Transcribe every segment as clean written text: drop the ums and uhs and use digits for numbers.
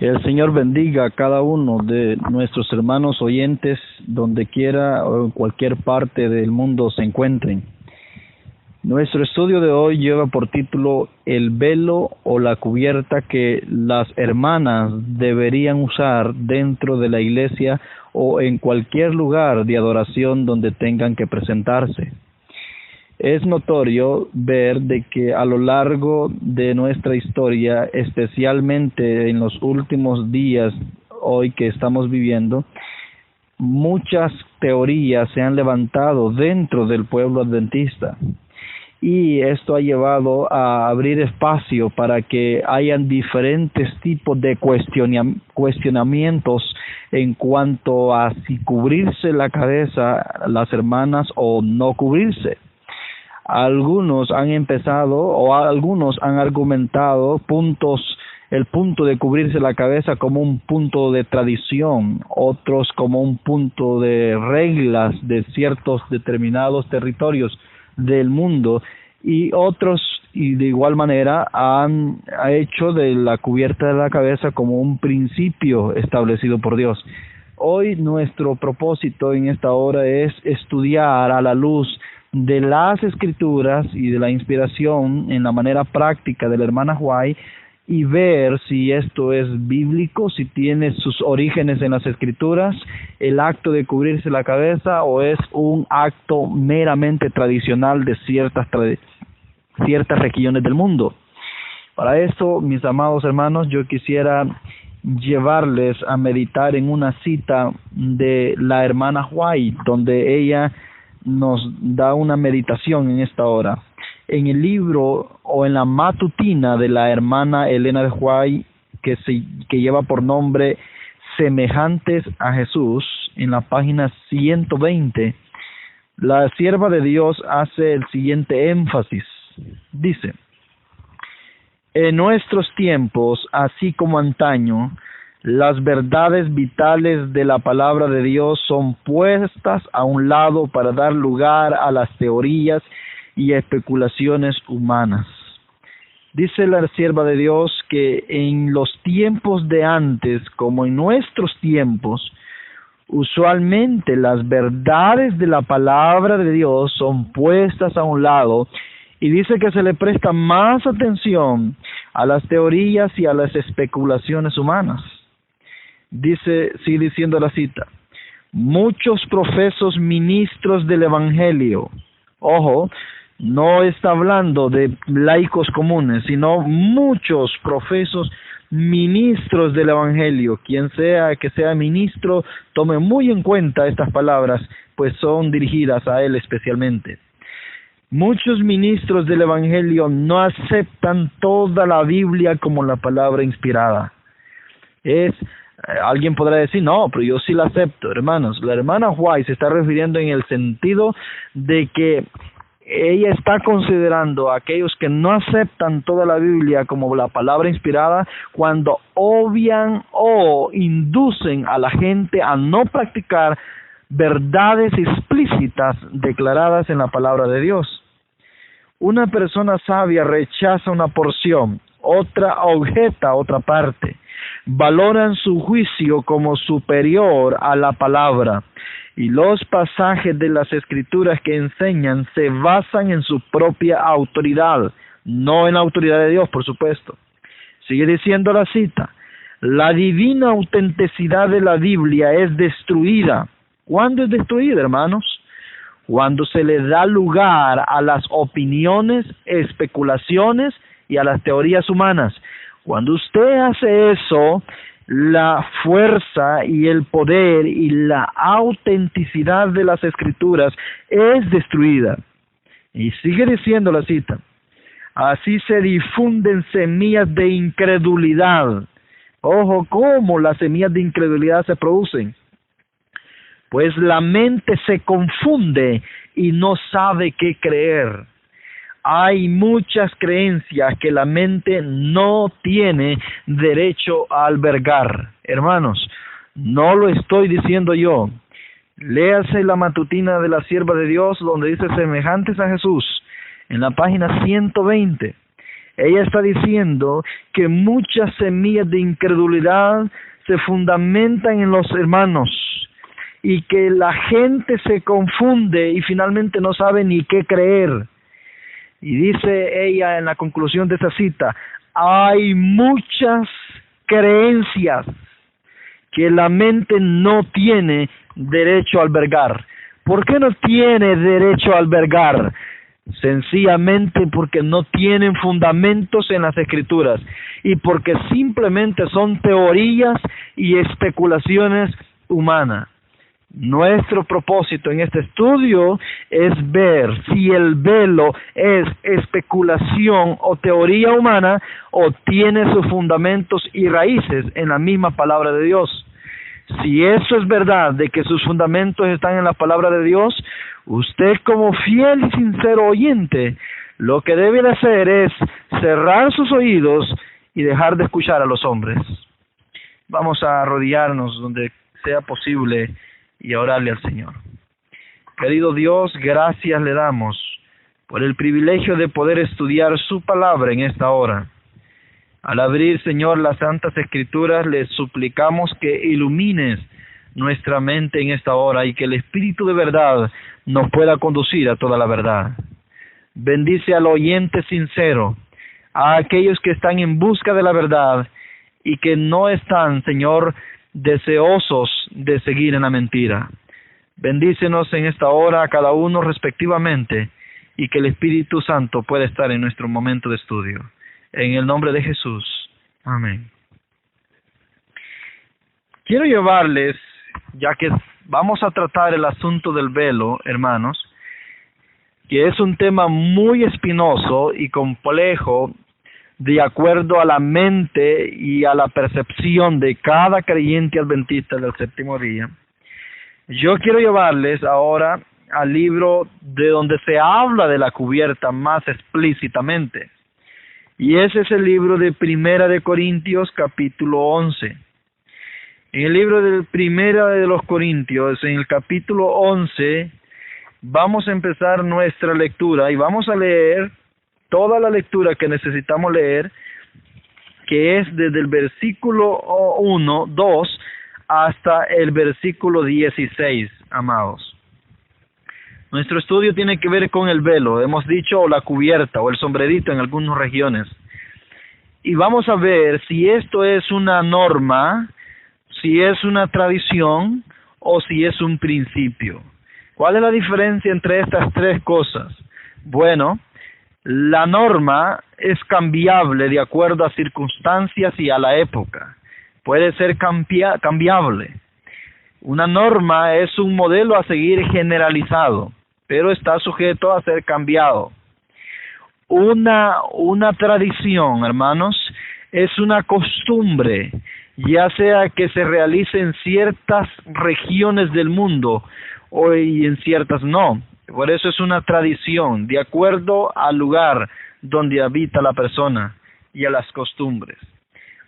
Que el Señor bendiga a cada uno de nuestros hermanos oyentes, donde quiera o en cualquier parte del mundo se encuentren. Nuestro estudio de hoy lleva por título el velo o la cubierta que las hermanas deberían usar dentro de la iglesia o en cualquier lugar de adoración donde tengan que presentarse. Es notorio ver de que a lo largo de nuestra historia, especialmente en los últimos días hoy que estamos viviendo, muchas teorías se han levantado dentro del pueblo adventista. Y esto ha llevado a abrir espacio para que hayan diferentes tipos de cuestionamientos en cuanto a si cubrirse la cabeza las hermanas o no cubrirse. Algunos han argumentado el punto de cubrirse la cabeza como un punto de tradición, otros como un punto de reglas de ciertos determinados territorios del mundo, y otros, y de igual manera, han hecho de la cubierta de la cabeza como un principio establecido por Dios. Hoy nuestro propósito en esta hora es estudiar a la luz de las Escrituras y de la inspiración en la manera práctica de la hermana White y ver si esto es bíblico, si tiene sus orígenes en las Escrituras, el acto de cubrirse la cabeza, o es un acto meramente tradicional de ciertas regiones del mundo. Para esto, mis amados hermanos, yo quisiera llevarles a meditar en una cita de la hermana White, donde ella nos da una meditación en esta hora. En el libro o en la matutina de la hermana Elena de White, que lleva por nombre Semejantes a Jesús, en la página 120, la sierva de Dios hace el siguiente énfasis. Dice: en nuestros tiempos, así como antaño, las verdades vitales de la palabra de Dios son puestas a un lado para dar lugar a las teorías y especulaciones humanas. Dice la sierva de Dios que en los tiempos de antes, como en nuestros tiempos, usualmente las verdades de la palabra de Dios son puestas a un lado, y dice que se le presta más atención a las teorías y a las especulaciones humanas. Dice, sigue diciendo la cita: muchos profesos ministros del Evangelio, ojo, no está hablando de laicos comunes, sino muchos profesos ministros del Evangelio. Quien sea que sea ministro, tome muy en cuenta estas palabras, pues son dirigidas a él especialmente. Muchos ministros del Evangelio no aceptan toda la Biblia como la palabra inspirada. Alguien podrá decir, no, pero yo sí la acepto. Hermanos, la hermana White se está refiriendo en el sentido de que ella está considerando a aquellos que no aceptan toda la Biblia como la palabra inspirada cuando obvian o inducen a la gente a no practicar verdades explícitas declaradas en la palabra de Dios. Una persona sabia rechaza una porción, otra objeta otra parte. Valoran su juicio como superior a la palabra, y los pasajes de las Escrituras que enseñan se basan en su propia autoridad, no en la autoridad de Dios, por supuesto. Sigue diciendo la cita: la divina autenticidad de la Biblia es destruida. ¿Cuándo es destruida, hermanos? Cuando se le da lugar a las opiniones, especulaciones y a las teorías humanas. Cuando usted hace eso, la fuerza y el poder y la autenticidad de las Escrituras es destruida. Y sigue diciendo la cita: así se difunden semillas de incredulidad. Ojo, ¿cómo las semillas de incredulidad se producen? Pues la mente se confunde y no sabe qué creer. Hay muchas creencias que la mente no tiene derecho a albergar. Hermanos, no lo estoy diciendo yo. Léase la matutina de la sierva de Dios donde dice semejantes a Jesús, en la página 120. Ella está diciendo que muchas semillas de incredulidad se fundamentan en los hermanos y que la gente se confunde y finalmente no sabe ni qué creer. Y dice ella en la conclusión de esa cita, hay muchas creencias que la mente no tiene derecho a albergar. ¿Por qué no tiene derecho a albergar? Sencillamente porque no tienen fundamentos en las Escrituras y porque simplemente son teorías y especulaciones humanas. Nuestro propósito en este estudio es ver si el velo es especulación o teoría humana o tiene sus fundamentos y raíces en la misma palabra de Dios. Si eso es verdad, de que sus fundamentos están en la palabra de Dios, usted como fiel y sincero oyente, lo que debe de hacer es cerrar sus oídos y dejar de escuchar a los hombres. Vamos a arrodillarnos donde sea posible y a orarle al Señor. Querido Dios, gracias le damos por el privilegio de poder estudiar su palabra en esta hora. Al abrir, Señor, las Santas Escrituras, le suplicamos que ilumines nuestra mente en esta hora y que el Espíritu de verdad nos pueda conducir a toda la verdad. Bendice al oyente sincero, a aquellos que están en busca de la verdad y que no están, Señor, deseosos de seguir en la mentira. Bendícenos en esta hora a cada uno respectivamente y que el Espíritu Santo pueda estar en nuestro momento de estudio. En el nombre de Jesús. Amén. Quiero llevarles, ya que vamos a tratar el asunto del velo, hermanos, que es un tema muy espinoso y complejo de acuerdo a la mente y a la percepción de cada creyente adventista del séptimo día. Yo quiero llevarles ahora al libro de donde se habla de la cubierta más explícitamente. Y ese es el libro de Primera de Corintios, capítulo 11. En el libro de Primera de los Corintios, en el capítulo 11, vamos a empezar nuestra lectura y vamos a leer toda la lectura que necesitamos leer, que es desde el versículo 1, 2, hasta el versículo 16, amados. Nuestro estudio tiene que ver con el velo, hemos dicho, o la cubierta, o el sombrerito en algunas regiones. Y vamos a ver si esto es una norma, si es una tradición, o si es un principio. ¿Cuál es la diferencia entre estas tres cosas? Bueno, la norma es cambiable de acuerdo a circunstancias y a la época. Puede ser cambiable. Una norma es un modelo a seguir generalizado, pero está sujeto a ser cambiado. Una tradición, hermanos, es una costumbre, ya sea que se realice en ciertas regiones del mundo y en ciertas no. Por eso es una tradición, de acuerdo al lugar donde habita la persona y a las costumbres.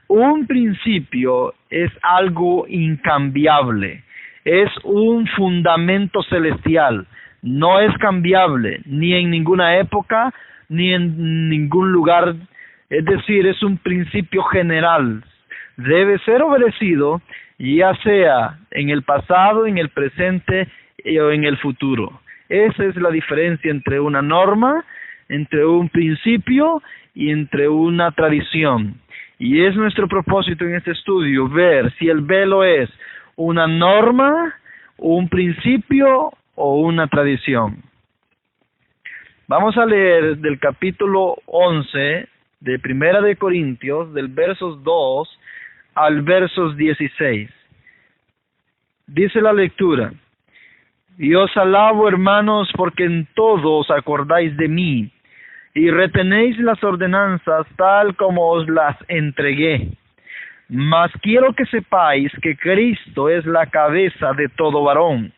Un principio es algo incambiable, es un fundamento celestial, no es cambiable ni en ninguna época ni en ningún lugar, es decir, es un principio general, debe ser obedecido ya sea en el pasado, en el presente o en el futuro. Esa es la diferencia entre una norma, entre un principio y entre una tradición. Y es nuestro propósito en este estudio ver si el velo es una norma, un principio o una tradición. Vamos a leer del capítulo 11 de Primera de Corintios, del versos 2 al versos 16. Dice la lectura: Y os alabo, hermanos, porque en todo os acordáis de mí, y retenéis las ordenanzas tal como os las entregué. Mas quiero que sepáis que Cristo es la cabeza de todo varón,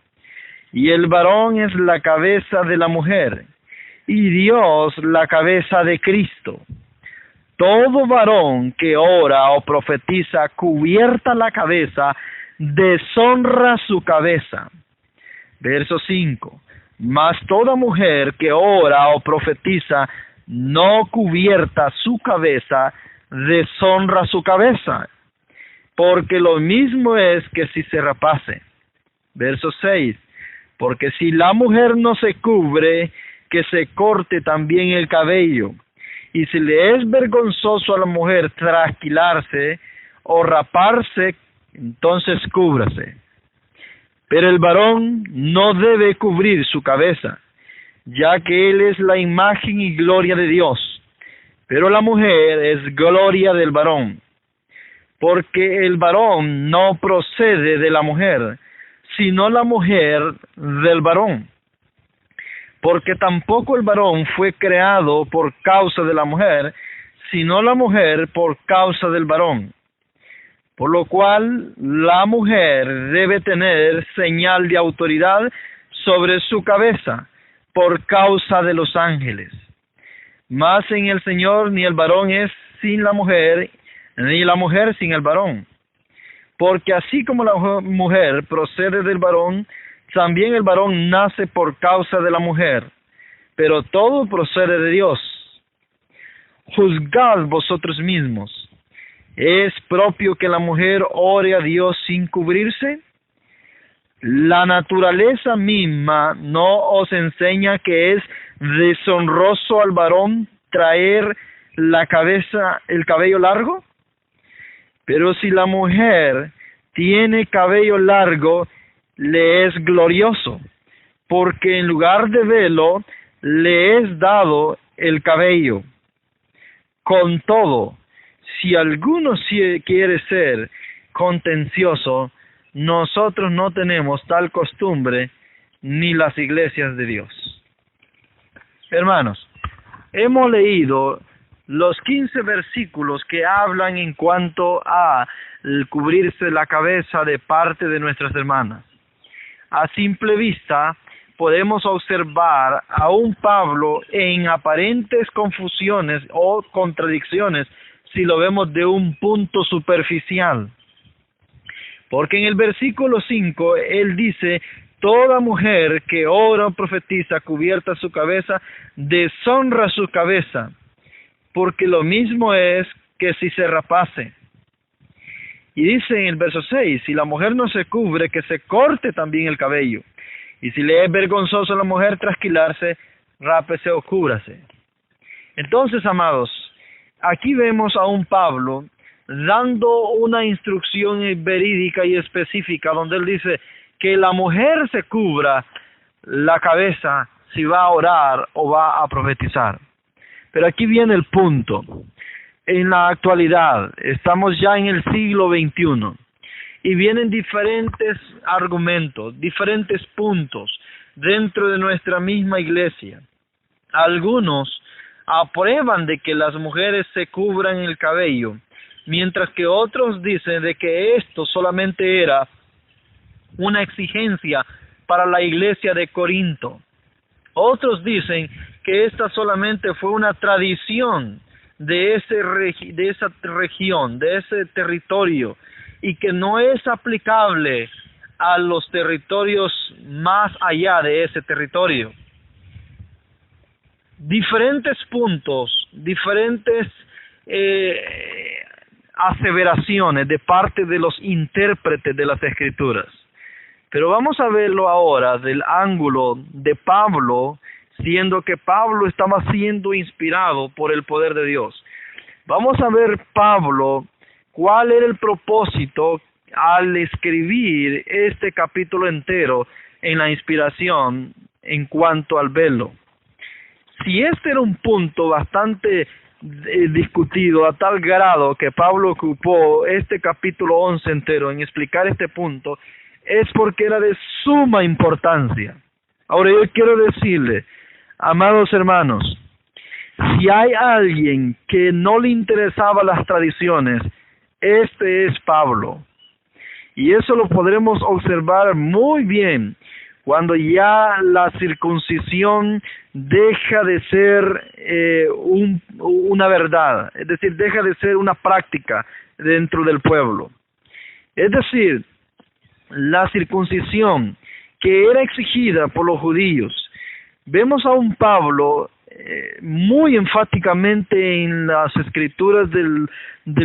y el varón es la cabeza de la mujer, y Dios la cabeza de Cristo. Todo varón que ora o profetiza cubierta la cabeza, deshonra su cabeza. Verso 5. Mas toda mujer que ora o profetiza no cubierta su cabeza, deshonra su cabeza, porque lo mismo es que si se rapase. Verso 6. Porque si la mujer no se cubre, que se corte también el cabello. Y si le es vergonzoso a la mujer trasquilarse o raparse, entonces cúbrase. Pero el varón no debe cubrir su cabeza, ya que él es la imagen y gloria de Dios. Pero la mujer es gloria del varón, porque el varón no procede de la mujer, sino la mujer del varón. Porque tampoco el varón fue creado por causa de la mujer, sino la mujer por causa del varón. Por lo cual la mujer debe tener señal de autoridad sobre su cabeza, por causa de los ángeles. Mas en el Señor ni el varón es sin la mujer, ni la mujer sin el varón. Porque así como la mujer procede del varón, también el varón nace por causa de la mujer, pero todo procede de Dios. Juzgad vosotros mismos. ¿Es propio que la mujer ore a Dios sin cubrirse? La naturaleza misma no os enseña que es deshonroso al varón traer el cabello largo. Pero si la mujer tiene cabello largo, le es glorioso, porque en lugar de velo le es dado el cabello. Con todo, si alguno quiere ser contencioso, nosotros no tenemos tal costumbre, ni las iglesias de Dios. Hermanos, hemos leído los 15 versículos que hablan en cuanto a cubrirse la cabeza de parte de nuestras hermanas. A simple vista, podemos observar a un Pablo en aparentes confusiones o contradicciones si lo vemos de un punto superficial. Porque en el versículo 5, él dice, toda mujer que ora o profetiza cubierta su cabeza, deshonra su cabeza, porque lo mismo es que si se rapase. Y dice en el verso 6, si la mujer no se cubre, que se corte también el cabello. Y si le es vergonzoso a la mujer trasquilarse, rápese o cúbrase. Entonces, amados, aquí vemos a un Pablo dando una instrucción verídica y específica, donde él dice que la mujer se cubra la cabeza si va a orar o va a profetizar. Pero aquí viene el punto. En la actualidad, estamos ya en el siglo XXI, y vienen diferentes argumentos, diferentes puntos dentro de nuestra misma iglesia. Algunos aprueban de que las mujeres se cubran el cabello, mientras que otros dicen de que esto solamente era una exigencia para la iglesia de Corinto. Otros dicen que esta solamente fue una tradición de esa región, de ese territorio, y que no es aplicable a los territorios más allá de ese territorio. Diferentes puntos, diferentes aseveraciones de parte de los intérpretes de las Escrituras. Pero vamos a verlo ahora del ángulo de Pablo, siendo que Pablo estaba siendo inspirado por el poder de Dios. Vamos a ver Pablo, cuál era el propósito al escribir este capítulo entero en la inspiración en cuanto al velo. Si este era un punto bastante discutido a tal grado que Pablo ocupó este capítulo 11 entero en explicar este punto, es porque era de suma importancia. Ahora yo quiero decirle, amados hermanos, si hay alguien que no le interesaba las tradiciones, este es Pablo. Y eso lo podremos observar muy bien cuando ya la circuncisión deja de ser una verdad, es decir, deja de ser una práctica dentro del pueblo. Es decir, la circuncisión que era exigida por los judíos, vemos a un Pablo muy enfáticamente en las escrituras del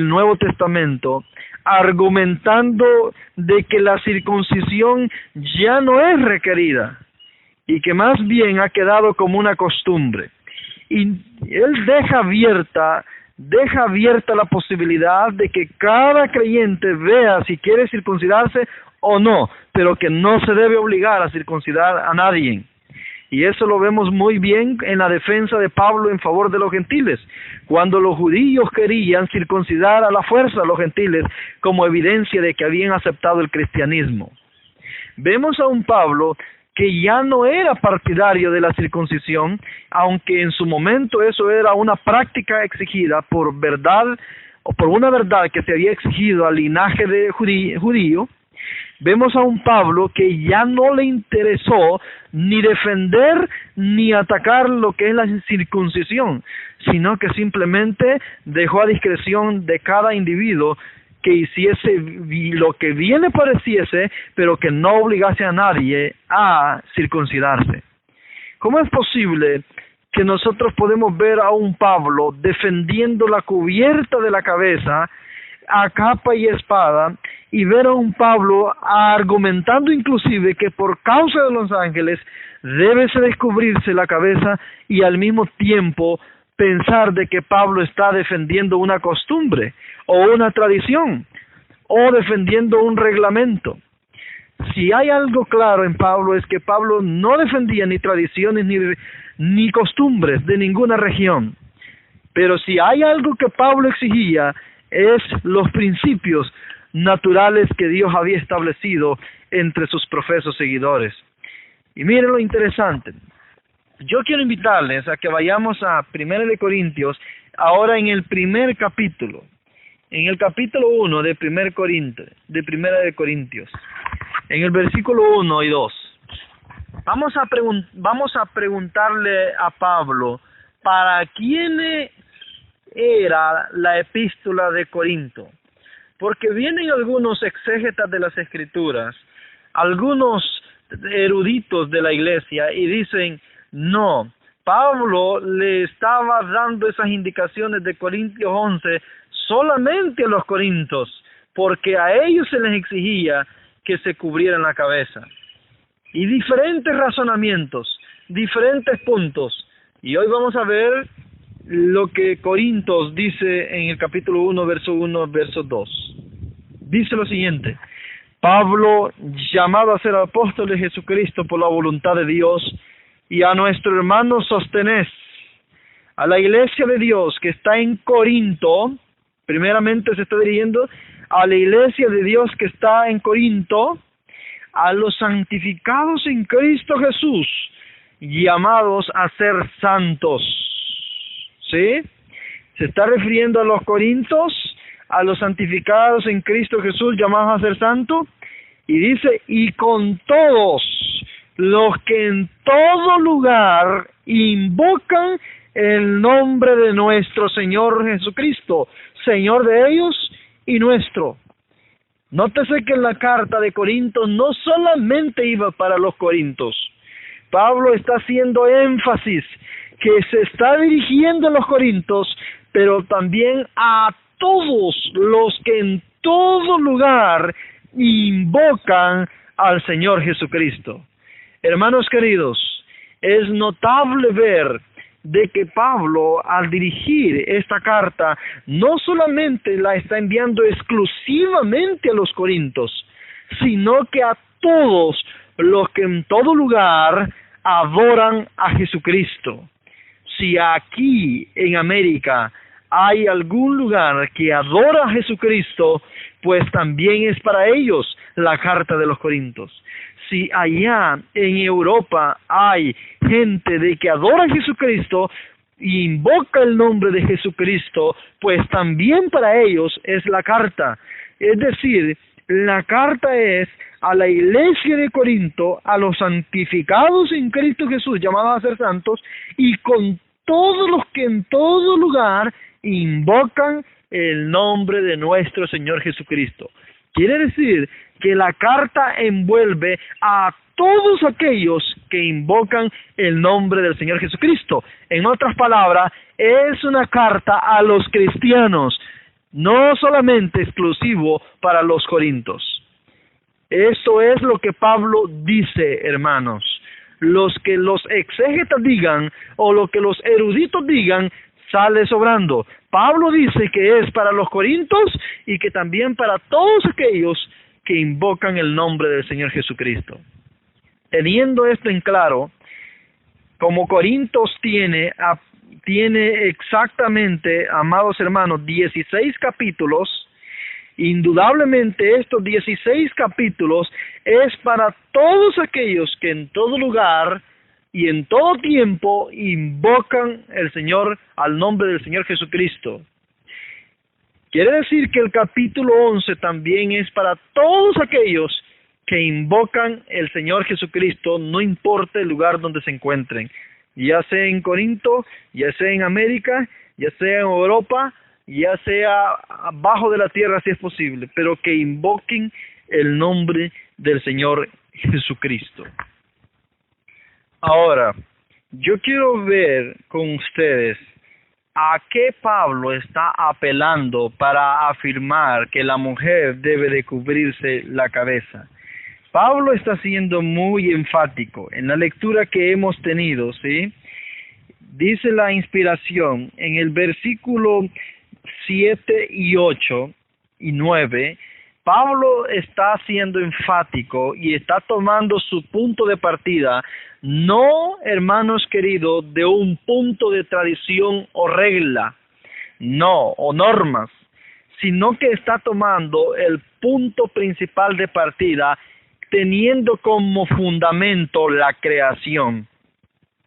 Nuevo Testamento, argumentando de que la circuncisión ya no es requerida y que más bien ha quedado como una costumbre. Y él deja abierta la posibilidad de que cada creyente vea si quiere circuncidarse o no, pero que no se debe obligar a circuncidar a nadie. Y eso lo vemos muy bien en la defensa de Pablo en favor de los gentiles, cuando los judíos querían circuncidar a la fuerza a los gentiles como evidencia de que habían aceptado el cristianismo. Vemos a un Pablo que ya no era partidario de la circuncisión, aunque en su momento eso era una práctica exigida por verdad, o por una verdad que se había exigido al linaje de judío. Vemos a un Pablo que ya no le interesó ni defender ni atacar lo que es la circuncisión, sino que simplemente dejó a discreción de cada individuo que hiciese lo que bien le pareciese, pero que no obligase a nadie a circuncidarse. ¿Cómo es posible que nosotros podemos ver a un Pablo defendiendo la cubierta de la cabeza a capa y espada, y ver a un Pablo argumentando inclusive que por causa de los ángeles debe descubrirse la cabeza, y al mismo tiempo pensar de que Pablo está defendiendo una costumbre o una tradición o defendiendo un reglamento? Si hay algo claro en Pablo es que Pablo no defendía ni tradiciones ni costumbres de ninguna región, pero si hay algo que Pablo exigía es los principios naturales que Dios había establecido entre sus profesos seguidores. Y miren lo interesante. Yo quiero invitarles a que vayamos a 1 de Corintios, ahora en el primer capítulo, en el capítulo 1 de 1 de Corintios, en el versículo 1 y 2. Vamos a preguntarle a Pablo, ¿para quién era la epístola de Corinto? Porque vienen algunos exégetas de las Escrituras, algunos eruditos de la iglesia, y dicen, no, Pablo le estaba dando esas indicaciones de Corintios 11 solamente a los corintios, porque a ellos se les exigía que se cubrieran la cabeza. Y diferentes razonamientos, diferentes puntos. Y hoy vamos a ver lo que Corintios dice en el capítulo 1, verso 2. Dice lo siguiente: Pablo, llamado a ser apóstol de Jesucristo por la voluntad de Dios, y a nuestro hermano Sostenés, a la iglesia de Dios que está en Corinto. Primeramente se está dirigiendo a la iglesia de Dios que está en Corinto, a los santificados en Cristo Jesús, llamados a ser santos. ¿Sí? Se está refiriendo a los corintios, a los santificados en Cristo Jesús, llamados a ser santos, y dice, y con todos los que en todo lugar invocan el nombre de nuestro Señor Jesucristo, Señor de ellos y nuestro. Nótese que en la carta de Corinto no solamente iba para los corintios. Pablo está haciendo énfasis que se está dirigiendo a los corintios, pero también a todos los que en todo lugar invocan al Señor Jesucristo. Hermanos queridos, es notable ver de que Pablo, al dirigir esta carta, no solamente la está enviando exclusivamente a los corintios, sino que a todos los que en todo lugar adoran a Jesucristo. Si aquí en América hay algún lugar que adora a Jesucristo, pues también es para ellos la carta de los Corintios. Si allá en Europa hay gente de que adora a Jesucristo y invoca el nombre de Jesucristo, pues también para ellos es la carta. Es decir, la carta es a la iglesia de Corinto, a los santificados en Cristo Jesús, llamados a ser santos, y con todos los que en todo lugar invocan el nombre de nuestro Señor Jesucristo. Quiere decir que la carta envuelve a todos aquellos que invocan el nombre del Señor Jesucristo. En otras palabras, es una carta a los cristianos, no solamente exclusivo para los corintios. Esto es lo que Pablo dice, hermanos. Los que los exégetas digan o lo que los eruditos digan sale sobrando. Pablo dice que es para los corintios y que también para todos aquellos que invocan el nombre del Señor Jesucristo. Teniendo esto en claro, como Corintios tiene exactamente, amados hermanos, 16 capítulos, indudablemente estos 16 capítulos es para todos aquellos que en todo lugar y en todo tiempo invocan al nombre del Señor Jesucristo. Quiere decir que el capítulo 11 también es para todos aquellos que invocan el Señor Jesucristo, no importa el lugar donde se encuentren, ya sea en Corinto, ya sea en América, ya sea en Europa, ya sea abajo de la tierra si es posible, pero que invoquen el nombre del Señor Jesucristo. Ahora, yo quiero ver con ustedes a qué Pablo está apelando para afirmar que la mujer debe de cubrirse la cabeza. Pablo está siendo muy enfático en la lectura que hemos tenido, ¿sí? Dice la inspiración en el versículo 7 y 8 y 9, Pablo está siendo enfático y está tomando su punto de partida, no, hermanos queridos, de un punto de tradición o regla, no, o normas, sino que está tomando el punto principal de partida, teniendo como fundamento la creación.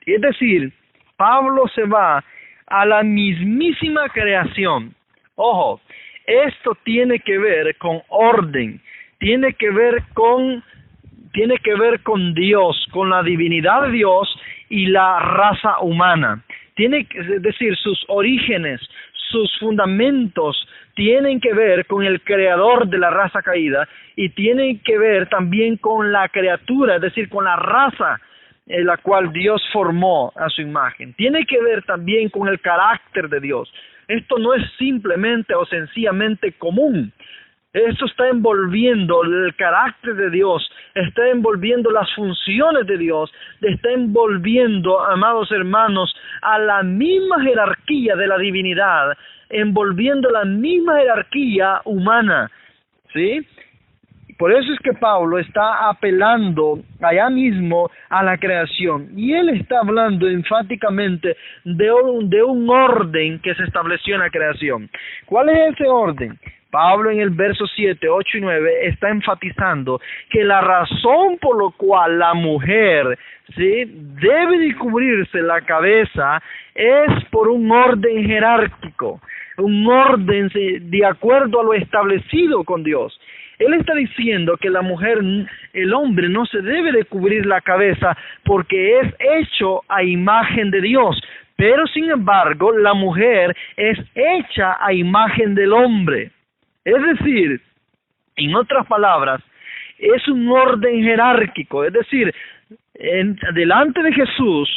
Es decir, Pablo se va a la mismísima creación. Ojo, esto tiene que ver con orden, tiene que ver con Dios, con la divinidad de Dios y la raza humana. Es decir, sus orígenes, sus fundamentos tienen que ver con el creador de la raza caída y tienen que ver también con la criatura, es decir, con la raza en la cual Dios formó a su imagen. Tiene que ver también con el carácter de Dios. Esto no es simplemente o sencillamente común. Esto está envolviendo el carácter de Dios, está envolviendo las funciones de Dios, está envolviendo, amados hermanos, a la misma jerarquía de la divinidad, envolviendo la misma jerarquía humana, ¿sí? Por eso es que Pablo está apelando allá mismo a la creación. Y él está hablando enfáticamente de un orden que se estableció en la creación. ¿Cuál es ese orden? Pablo en el verso 7, 8 y 9 está enfatizando que la razón por la cual la mujer, ¿sí?, debe de cubrirse la cabeza es por un orden jerárquico, un orden de acuerdo a lo establecido con Dios. Él está diciendo que la mujer, el hombre no se debe de cubrir la cabeza porque es hecho a imagen de Dios, pero sin embargo la mujer es hecha a imagen del hombre. Es decir, en otras palabras, es un orden jerárquico, es decir, delante de Jesús,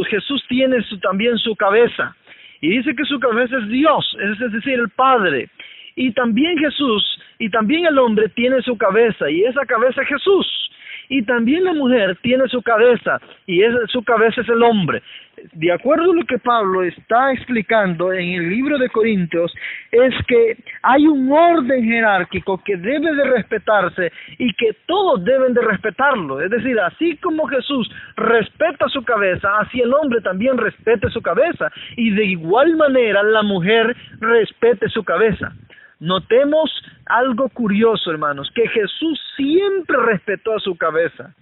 Jesús tiene también su cabeza, y dice que su cabeza es Dios, es decir, el Padre, y también Jesús, y también el hombre tiene su cabeza, y esa cabeza es Jesús, y también la mujer tiene su cabeza, y su cabeza es el hombre. De acuerdo a lo que Pablo está explicando en el libro de Corintios, es que hay un orden jerárquico que debe de respetarse y que todos deben de respetarlo. Es decir, así como Jesús respeta su cabeza, así el hombre también respete su cabeza, y de igual manera la mujer respete su cabeza. Notemos algo curioso, hermanos, que Jesús siempre respetó a su cabeza.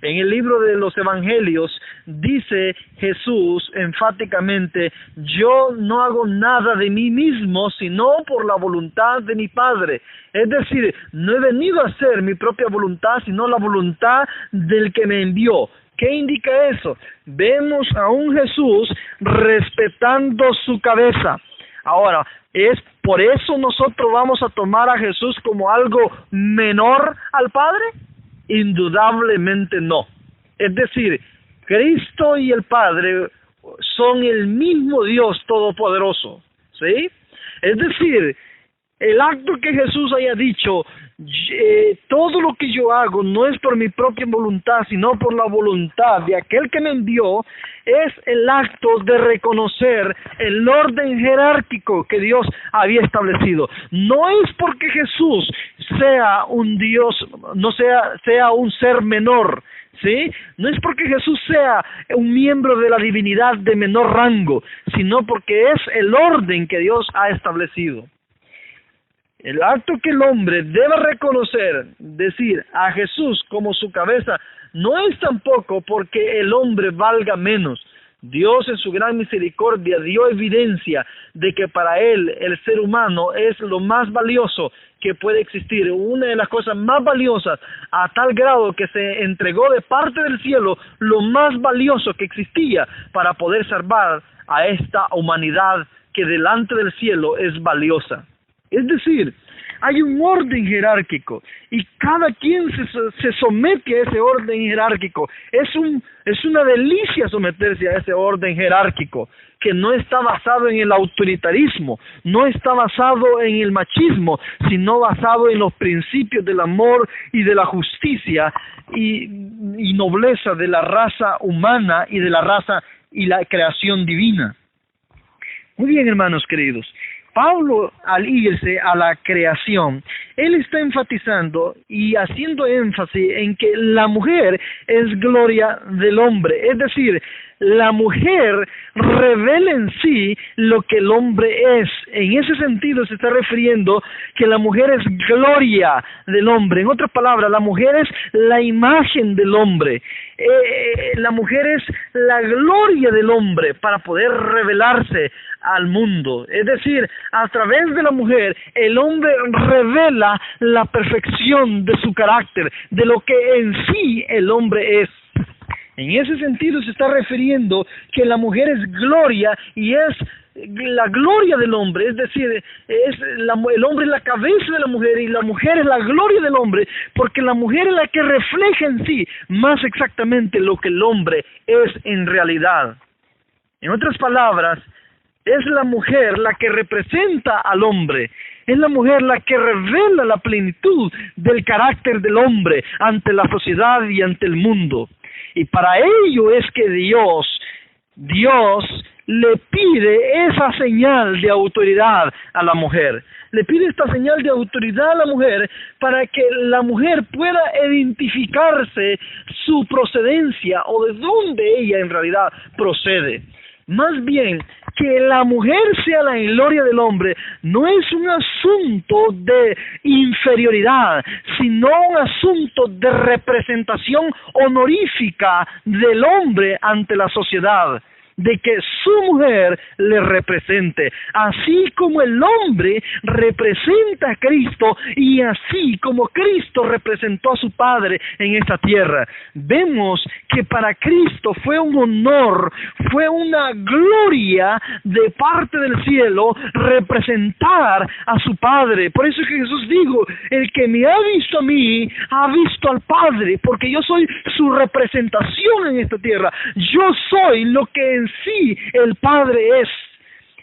En el libro de los Evangelios dice Jesús enfáticamente: yo no hago nada de mí mismo, sino por la voluntad de mi Padre. Es decir, no he venido a hacer mi propia voluntad, sino la voluntad del que me envió. ¿Qué indica eso? Vemos a un Jesús respetando su cabeza, Ahora, ¿es por eso nosotros vamos a tomar a Jesús como algo menor al Padre? Indudablemente no. Es decir, Cristo y el Padre son el mismo Dios Todopoderoso, ¿sí? Es decir, el acto que Jesús haya dicho, todo lo que yo hago no es por mi propia voluntad, sino por la voluntad de aquel que me envió, es el acto de reconocer el orden jerárquico que Dios había establecido. No es porque Jesús sea un Dios, no sea un ser menor, ¿sí? No es porque Jesús sea un miembro de la divinidad de menor rango, sino porque es el orden que Dios ha establecido. El acto que el hombre debe reconocer, decir a Jesús como su cabeza, no es tampoco porque el hombre valga menos. Dios en su gran misericordia dio evidencia de que para él el ser humano es lo más valioso que puede existir, una de las cosas más valiosas, a tal grado que se entregó de parte del cielo lo más valioso que existía para poder salvar a esta humanidad que delante del cielo es valiosa. Es decir, hay un orden jerárquico y cada quien se somete a ese orden jerárquico. Es una delicia someterse a ese orden jerárquico que no está basado en el autoritarismo, no está basado en el machismo, sino basado en los principios del amor y de la justicia y nobleza de la raza humana y de la raza y la creación divina. Muy bien, hermanos queridos. Pablo, al irse a la creación, él está enfatizando y haciendo énfasis en que la mujer es gloria del hombre. Es decir, la mujer revela en sí lo que el hombre es. En ese sentido se está refiriendo que la mujer es gloria del hombre. En otras palabras, la mujer es la imagen del hombre. La mujer es la gloria del hombre para poder revelarse al mundo. Es decir, a través de la mujer, el hombre revela la perfección de su carácter, de lo que en sí el hombre es. En ese sentido se está refiriendo que la mujer es gloria y es la gloria del hombre, es decir, el hombre es la cabeza de la mujer y la mujer es la gloria del hombre, porque la mujer es la que refleja en sí más exactamente lo que el hombre es en realidad. En otras palabras, es la mujer la que representa al hombre, es la mujer la que revela la plenitud del carácter del hombre ante la sociedad y ante el mundo. Y para ello es que Dios le pide esa señal de autoridad a la mujer. Le pide esta señal de autoridad a la mujer para que la mujer pueda identificarse su procedencia o de dónde ella en realidad procede. Más bien, que la mujer sea la gloria del hombre no es un asunto de inferioridad, sino un asunto de representación honorífica del hombre ante la sociedad, de que su mujer le represente, así como el hombre representa a Cristo y así como Cristo representó a su Padre en esta tierra. Vemos que para Cristo fue un honor, fue una gloria de parte del cielo representar a su Padre. Por eso es que Jesús dijo, el que me ha visto a mí, ha visto al Padre, porque yo soy su representación en esta tierra. Yo soy lo que en sí el Padre es.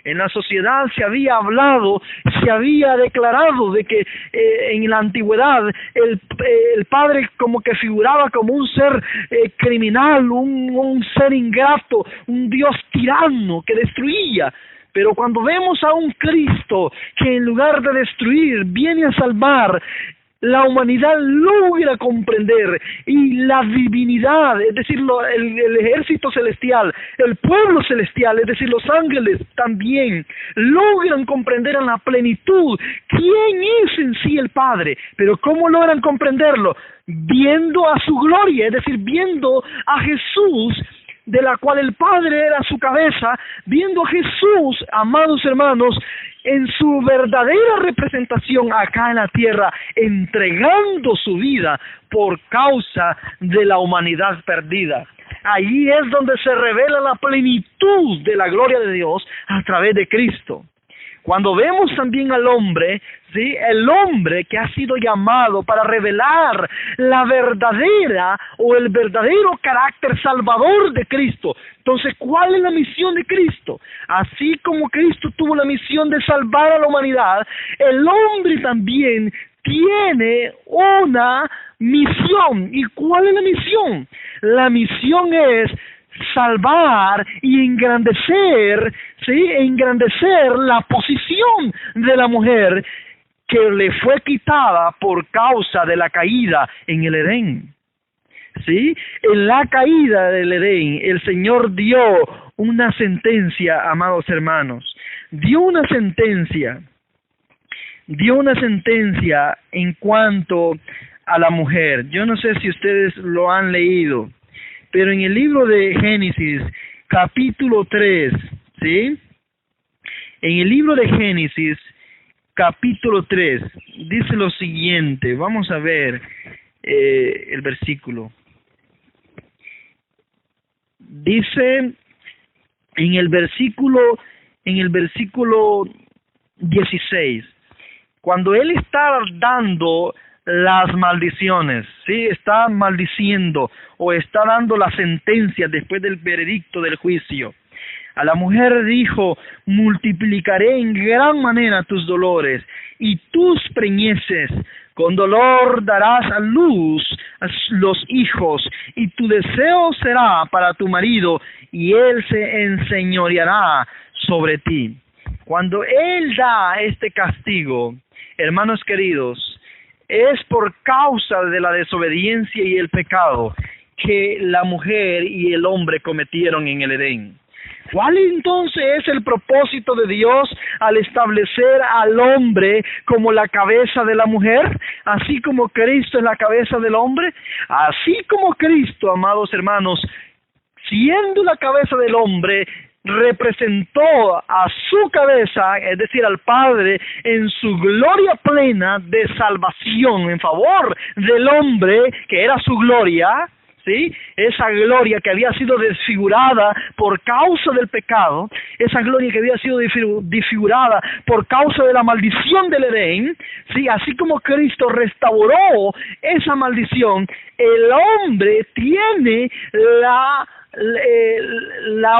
En la sociedad se había hablado, se había declarado de que en la antigüedad el Padre como que figuraba como un ser criminal, un ser ingrato, un Dios tirano que destruía. Pero cuando vemos a un Cristo que en lugar de destruir viene a salvar, la humanidad logra comprender y la divinidad, es decir, el ejército celestial, el pueblo celestial, es decir, los ángeles también logran comprender en la plenitud quién es en sí el Padre. Pero ¿cómo logran comprenderlo? Viendo a su gloria, es decir, viendo a Jesús, de la cual el Padre era su cabeza, viendo a Jesús, amados hermanos, en su verdadera representación acá en la tierra, entregando su vida por causa de la humanidad perdida. Allí es donde se revela la plenitud de la gloria de Dios a través de Cristo. Cuando vemos también al hombre, ¿sí? El hombre que ha sido llamado para revelar la verdadera o el verdadero carácter salvador de Cristo. Entonces, ¿cuál es la misión de Cristo? Así como Cristo tuvo la misión de salvar a la humanidad, el hombre también tiene una misión. ¿Y cuál es la misión? La misión es salvar y engrandecer, ¿sí? Engrandecer la posición de la mujer que le fue quitada por causa de la caída en el Edén. ¿Sí? En la caída del Edén, el Señor dio una sentencia, amados hermanos. Dio una sentencia en cuanto a la mujer. Yo no sé si ustedes lo han leído, pero en el libro de Génesis, capítulo 3, ¿sí? En el libro de Génesis, capítulo 3, dice lo siguiente. Vamos a ver el versículo. Dice en el versículo 16, cuando él está dando las maldiciones, ¿sí? Está maldiciendo o está dando la sentencia después del veredicto del juicio. A la mujer dijo: multiplicaré en gran manera tus dolores y tus preñeces. Con dolor darás a luz a los hijos, y tu deseo será para tu marido, y él se enseñoreará sobre ti. Cuando él da este castigo, hermanos queridos, es por causa de la desobediencia y el pecado que la mujer y el hombre cometieron en el Edén. ¿Cuál entonces es el propósito de Dios al establecer al hombre como la cabeza de la mujer? Así como Cristo es la cabeza del hombre. Así como Cristo, amados hermanos, siendo la cabeza del hombre, representó a su cabeza, es decir, al Padre, en su gloria plena de salvación en favor del hombre, que era su gloria, ¿sí? Esa gloria que había sido desfigurada por causa del pecado, esa gloria que había sido desfigurada por causa de la maldición del Edén, ¿sí? Así como Cristo restauró esa maldición, el hombre tiene la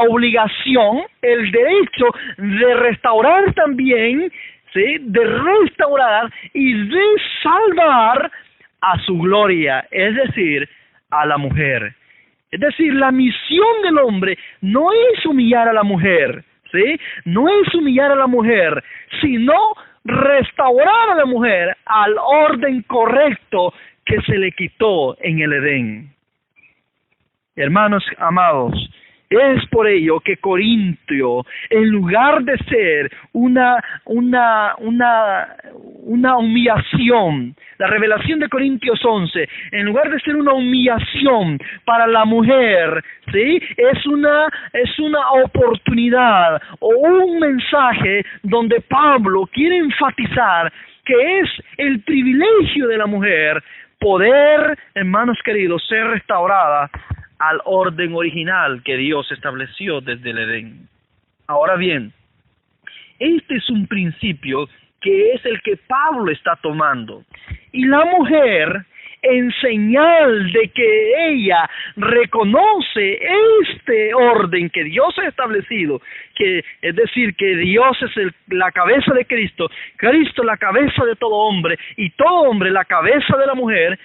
obligación, el derecho de restaurar también, ¿sí? De restaurar y de salvar a su gloria, es decir, a la mujer. Es decir, la misión del hombre no es humillar a la mujer, ¿sí? No es humillar a la mujer, sino restaurar a la mujer al orden correcto que se le quitó en el Edén. Hermanos amados, es por ello que Corintio, en lugar de ser una humillación, la revelación de Corintios 11, en lugar de ser una humillación para la mujer, ¿sí? Es una oportunidad o un mensaje donde Pablo quiere enfatizar que es el privilegio de la mujer poder, hermanos queridos, ser restaurada al orden original que Dios estableció desde el Edén. Ahora bien, este es un principio que es el que Pablo está tomando. Y la mujer, en señal de que ella reconoce este orden que Dios ha establecido, que es decir, que Dios es la cabeza de Cristo, Cristo la cabeza de todo hombre, y todo hombre la cabeza de la mujer,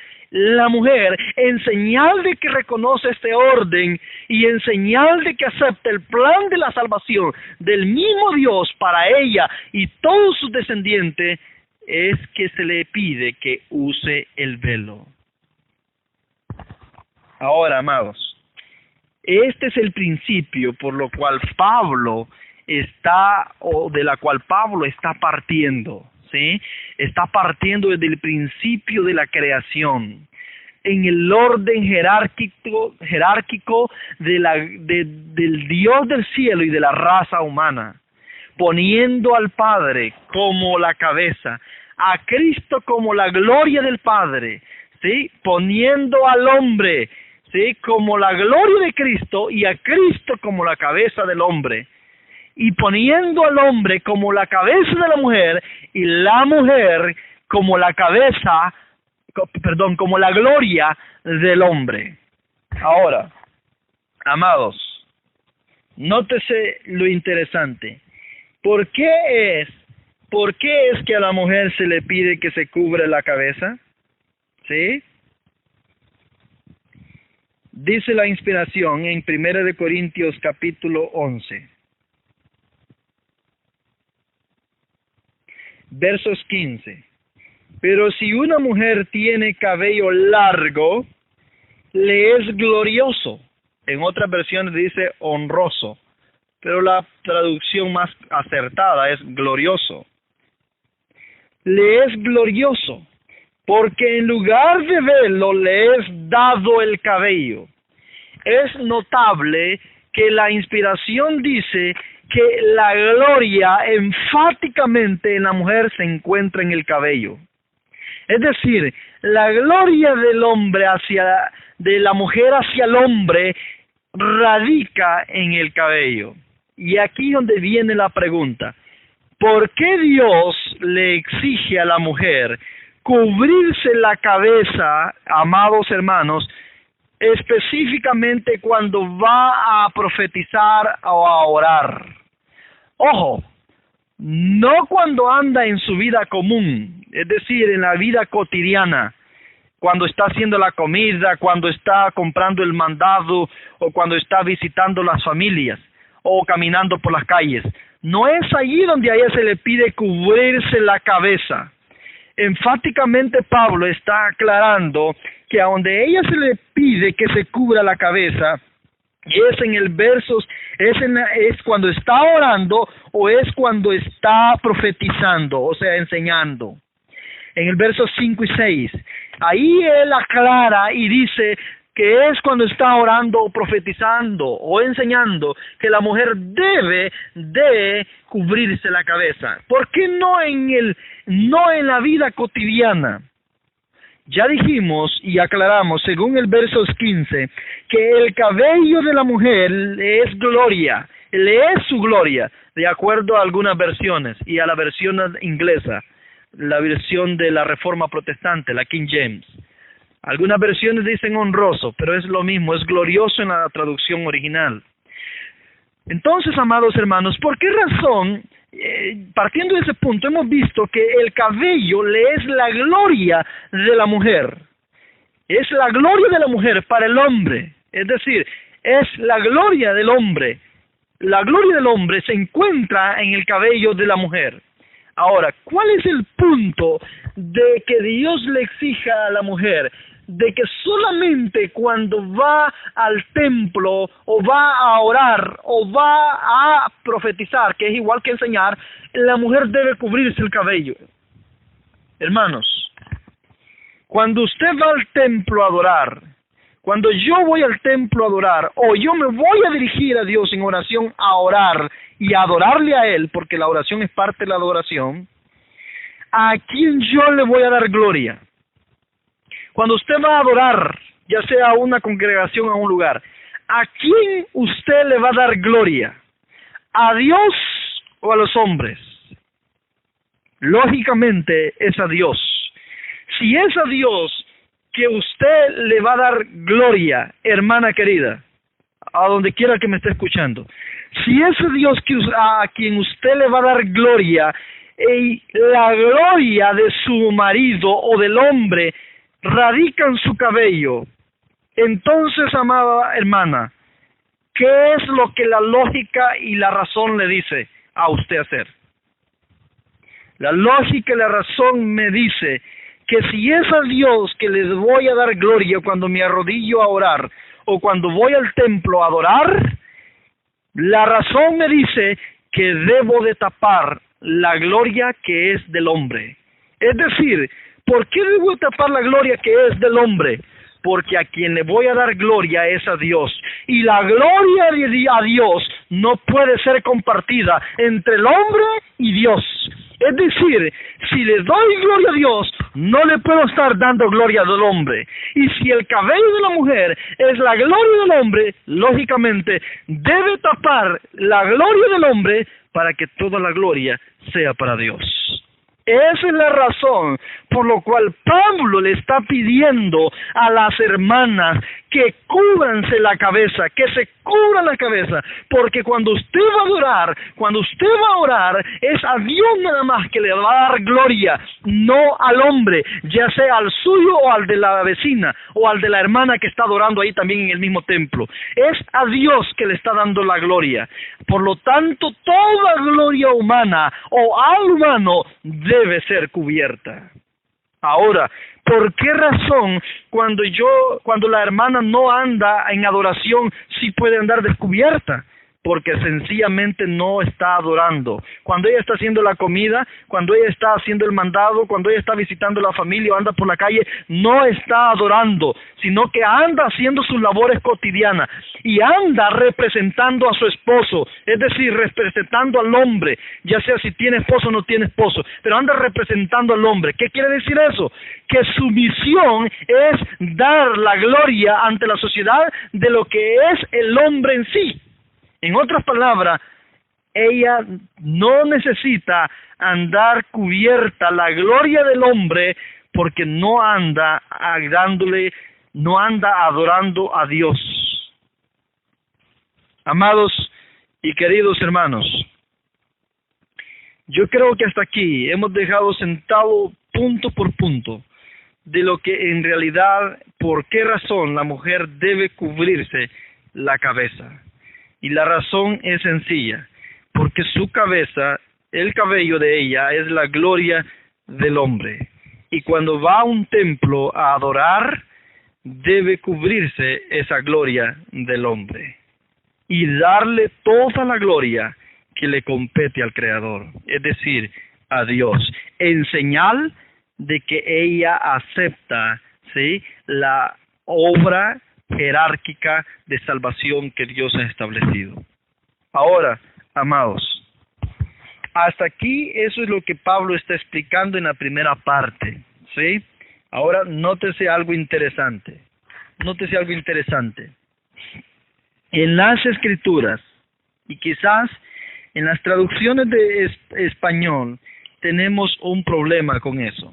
en señal de que reconoce este orden y en señal de que acepta el plan de la salvación del mismo Dios para ella y todos sus descendientes, es que se le pide que use el velo. Ahora, amados, este es el principio por lo cual Pablo está, o de la cual Pablo está partiendo, ¿sí? Está partiendo desde el principio de la creación, en el orden jerárquico del Dios del cielo y de la raza humana, poniendo al Padre como la cabeza, a Cristo como la gloria del Padre, ¿sí? Poniendo al hombre, ¿sí? Como la gloria de Cristo y a Cristo como la cabeza del hombre. y poniendo al hombre como la cabeza de la mujer y la mujer como la cabeza, como la gloria del hombre. Ahora, amados, nótese lo interesante. ¿Por qué es que a la mujer se le pide que se cubra la cabeza? ¿Sí? Dice la inspiración en 1 Corintios capítulo 11. Versos 15. Pero si una mujer tiene cabello largo, le es glorioso. En otras versiones dice honroso, pero la traducción más acertada es glorioso. Le es glorioso, porque en lugar de velo le es dado el cabello. Es notable que la inspiración dice que la gloria enfáticamente en la mujer se encuentra en el cabello. Es decir, la gloria del hombre de la mujer hacia el hombre radica en el cabello. Y aquí donde viene la pregunta: ¿por qué Dios le exige a la mujer cubrirse la cabeza, amados hermanos, específicamente cuando va a profetizar o a orar? Ojo, no cuando anda en su vida común, es decir, en la vida cotidiana, cuando está haciendo la comida, cuando está comprando el mandado, o cuando está visitando las familias, o caminando por las calles. No es allí donde a ella se le pide cubrirse la cabeza. Enfáticamente Pablo está aclarando que a donde ella se le pide que se cubra la cabeza, es en el versos, es cuando está orando o es cuando está profetizando, o sea, enseñando. En el versos 5 y 6, ahí él aclara y dice que es cuando está orando o profetizando o enseñando que la mujer debe de cubrirse la cabeza. ¿Por qué no en la vida cotidiana? Ya dijimos y aclaramos, según el versos 15, que el cabello de la mujer le es gloria, le es su gloria, de acuerdo a algunas versiones y a la versión inglesa, la versión de la Reforma Protestante, la King James. Algunas versiones dicen honroso, pero es lo mismo, es glorioso en la traducción original. Entonces, amados hermanos, ¿por qué razón, partiendo de ese punto, hemos visto que el cabello le es la gloria de la mujer? Es la gloria de la mujer para el hombre, es decir, es la gloria del hombre. La gloria del hombre se encuentra en el cabello de la mujer. Ahora, ¿cuál es el punto de que Dios le exija a la mujer de que solamente cuando va al templo o va a orar o va a profetizar, que es igual que enseñar, la mujer debe cubrirse el cabello? Hermanos, cuando usted va al templo a adorar, cuando yo voy al templo a adorar, o yo me voy a dirigir a Dios en oración a orar y a adorarle a Él, porque la oración es parte de la adoración, ¿a quién yo le voy a dar gloria? Cuando usted va a adorar, ya sea a una congregación o a un lugar, ¿a quién usted le va a dar gloria? ¿A Dios o a los hombres? Lógicamente es a Dios. Si es a Dios que usted le va a dar gloria, hermana querida, a donde quiera que me esté escuchando, si es a Dios a quien usted le va a dar gloria, y la gloria de su marido o del hombre radica en su cabello, entonces, amada hermana, ¿qué es lo que la lógica y la razón le dice a usted hacer? La lógica y la razón me dice que si es a Dios que les voy a dar gloria cuando me arrodillo a orar o cuando voy al templo a adorar, la razón me dice que debo de tapar la gloria que es del hombre. Es decir, ¿por qué debo de tapar la gloria que es del hombre? Porque a quien le voy a dar gloria es a Dios. Y la gloria a Dios no puede ser compartida entre el hombre y Dios. Es decir, si le doy gloria a Dios, no le puedo estar dando gloria al hombre. Y si el cabello de la mujer es la gloria del hombre, lógicamente debe tapar la gloria del hombre para que toda la gloria sea para Dios. Esa es la razón por la cual Pablo le está pidiendo a las hermanas que cúbranse la cabeza, que se cubran la cabeza, porque cuando usted va a adorar, cuando usted va a orar, es a Dios nada más que le va a dar gloria, no al hombre, ya sea al suyo o al de la vecina, o al de la hermana que está adorando ahí también en el mismo templo. Es a Dios que le está dando la gloria. Por lo tanto, toda gloria humana o al humano debe ser cubierta. Ahora, ¿por qué razón cuando la hermana no anda en adoración sí puede andar descubierta? Porque sencillamente no está adorando. Cuando ella está haciendo la comida, cuando ella está haciendo el mandado, cuando ella está visitando la familia o anda por la calle, no está adorando, sino que anda haciendo sus labores cotidianas y anda representando a su esposo, es decir, representando al hombre, ya sea si tiene esposo o no tiene esposo, pero anda representando al hombre. ¿Qué quiere decir eso? Que su misión es dar la gloria ante la sociedad de lo que es el hombre en sí. En otras palabras, ella no necesita andar cubierta la gloria del hombre porque no anda adorando a Dios. Amados y queridos hermanos, yo creo que hasta aquí hemos dejado sentado punto por punto de lo que en realidad, por qué razón la mujer debe cubrirse la cabeza. Y la razón es sencilla, porque su cabeza, el cabello de ella, es la gloria del hombre. Y cuando va a un templo a adorar, debe cubrirse esa gloria del hombre y darle toda la gloria que le compete al Creador, es decir, a Dios, en señal de que ella acepta, ¿sí?, la obra jerárquica de salvación que Dios ha establecido. Ahora, amados, hasta aquí eso es lo que Pablo está explicando en la primera parte, ¿sí? Ahora, nótese algo interesante. En las Escrituras, y quizás en las traducciones de español, tenemos un problema con eso.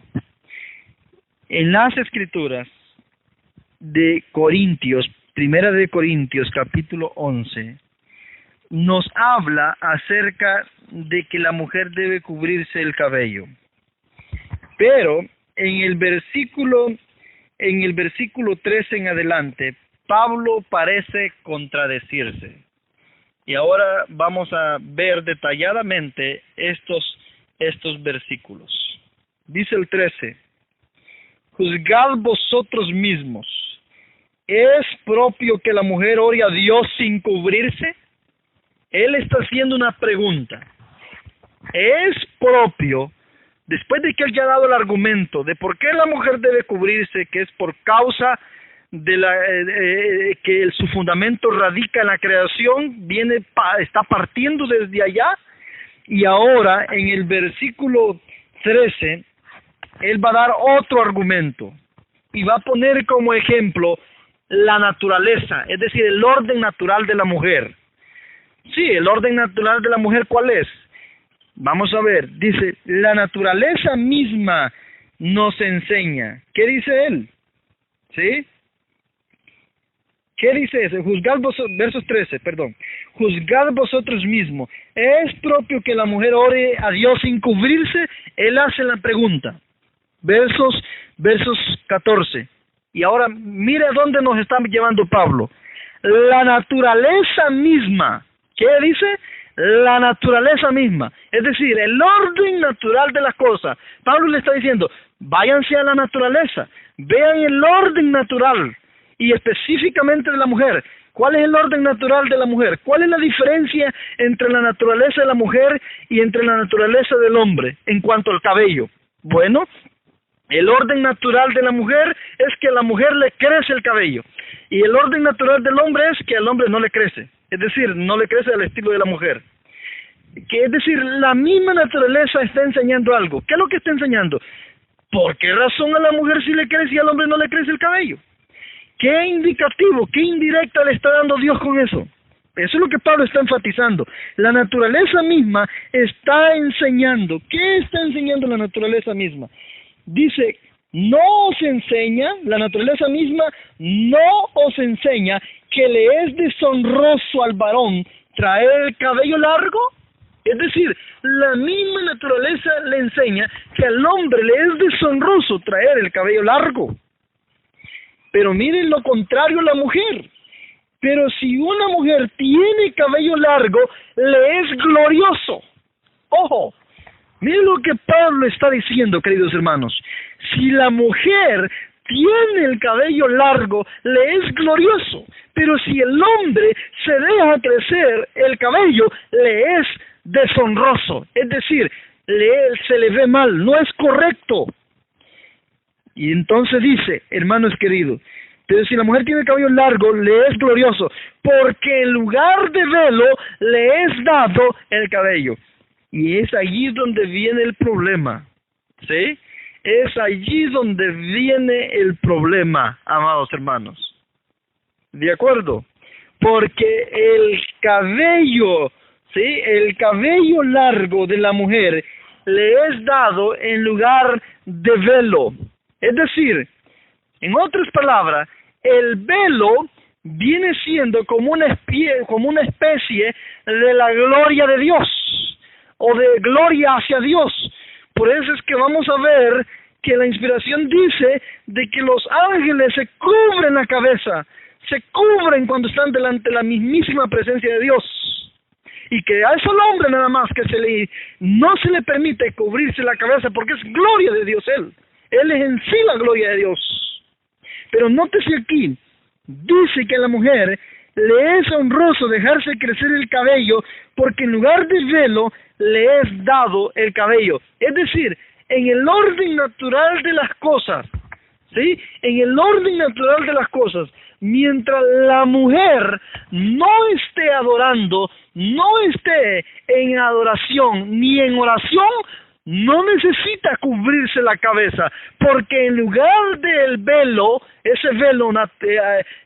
En las Escrituras de Corintios, Primera de Corintios, capítulo 11, nos habla acerca de que la mujer debe cubrirse el cabello. Pero en el versículo 13 en adelante, Pablo parece contradecirse. Y ahora vamos a ver detalladamente estos versículos. Dice el 13: juzgad vosotros mismos. ¿Es propio que la mujer ore a Dios sin cubrirse? Él está haciendo una pregunta. ¿Es propio, después de que él ya ha dado el argumento de por qué la mujer debe cubrirse, que es por causa de que su fundamento radica en la creación, está partiendo desde allá, y ahora en el versículo 13, él va a dar otro argumento, y va a poner como ejemplo la naturaleza, es decir, el orden natural de la mujer. Sí, el orden natural de la mujer, ¿cuál es? Vamos a ver, dice, la naturaleza misma nos enseña. ¿Qué dice él? ¿Sí? ¿Qué dice eso? Versos 13, perdón. Juzgad vosotros mismos. ¿Es propio que la mujer ore a Dios sin cubrirse? Él hace la pregunta. Versos 14. Y ahora mire a dónde nos está llevando Pablo. La naturaleza misma. ¿Qué dice? La naturaleza misma. Es decir, el orden natural de las cosas. Pablo le está diciendo, váyanse a la naturaleza. Vean el orden natural. Y específicamente de la mujer. ¿Cuál es el orden natural de la mujer? ¿Cuál es la diferencia entre la naturaleza de la mujer y entre la naturaleza del hombre en cuanto al cabello? Bueno, el orden natural de la mujer es que a la mujer le crece el cabello. Y el orden natural del hombre es que al hombre no le crece. Es decir, no le crece al estilo de la mujer. Es decir, la misma naturaleza está enseñando algo. ¿Qué es lo que está enseñando? ¿Por qué razón a la mujer sí le crece y al hombre no le crece el cabello? ¿Qué indicativo, qué indirecta le está dando Dios con eso? Eso es lo que Pablo está enfatizando. La naturaleza misma está enseñando. ¿Qué está enseñando la naturaleza misma? Dice, no os enseña, la naturaleza misma no os enseña que le es deshonroso al varón traer el cabello largo. Es decir, la misma naturaleza le enseña que al hombre le es deshonroso traer el cabello largo. Pero miren lo contrario a la mujer. Pero si una mujer tiene cabello largo, le es glorioso. Ojo, miren lo que Pablo está diciendo, queridos hermanos. Si la mujer tiene el cabello largo, le es glorioso. Pero si el hombre se deja crecer el cabello, le es deshonroso. Es decir, se le ve mal, no es correcto. Y entonces dice, hermanos queridos, pero si la mujer tiene el cabello largo, le es glorioso, porque en lugar de velo, le es dado el cabello. Y es allí donde viene el problema, ¿sí? Es allí donde viene el problema, amados hermanos. ¿De acuerdo? Porque el cabello, ¿sí? El cabello largo de la mujer le es dado en lugar de velo. Es decir, en otras palabras, el velo viene siendo como una especie de la gloria de Dios, o de gloria hacia Dios. Por eso es que vamos a ver que la inspiración dice de que los ángeles se cubren la cabeza, se cubren cuando están delante de la mismísima presencia de Dios. Y que a ese hombre nada más que no se le permite cubrirse la cabeza porque es gloria de Dios él. Él es en sí la gloria de Dios. Pero nótese aquí, dice que a la mujer le es honroso dejarse crecer el cabello porque en lugar de velo le es dado el cabello. Es decir, en el orden natural de las cosas, ¿sí? En el orden natural de las cosas, mientras la mujer no esté adorando, no esté en adoración ni en oración, no necesita cubrirse la cabeza, porque en lugar del velo, ese velo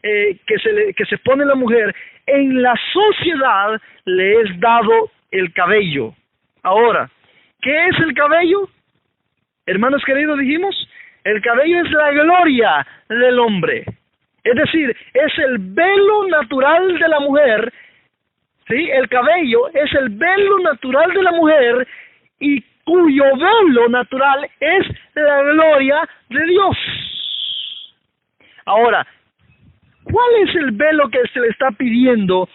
que se pone la mujer, en la sociedad le es dado el cabello. Ahora, ¿qué es el cabello? Hermanos queridos, dijimos, el cabello es la gloria del hombre. Es decir, es el velo natural de la mujer, ¿sí? El cabello es el velo natural de la mujer y cuyo velo natural es la gloria de Dios. Ahora, ¿cuál es el velo que se le está pidiendo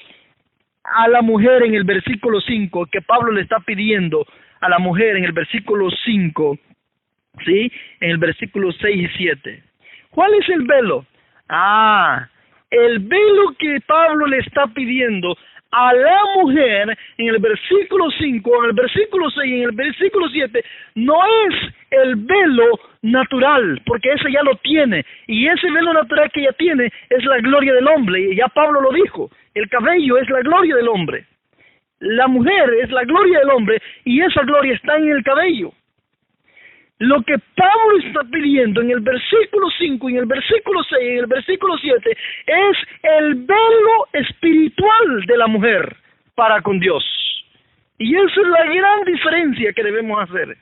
a la mujer en el versículo 5, que Pablo le está pidiendo a la mujer en el versículo 5, ¿sí? En el versículo 6 y 7. ¿Cuál es el velo? El velo que Pablo le está pidiendo a la mujer en el versículo 5, en el versículo 6 y en el versículo 7 no es el velo natural, porque ese ya lo tiene, y ese velo natural que ella tiene es la gloria del hombre, y ya Pablo lo dijo, el cabello es la gloria del hombre, la mujer es la gloria del hombre, y esa gloria está en el cabello. Lo que Pablo está pidiendo en el versículo 5, en el versículo 6, en el versículo 7, es el velo espiritual de la mujer para con Dios. Y esa es la gran diferencia que debemos hacer.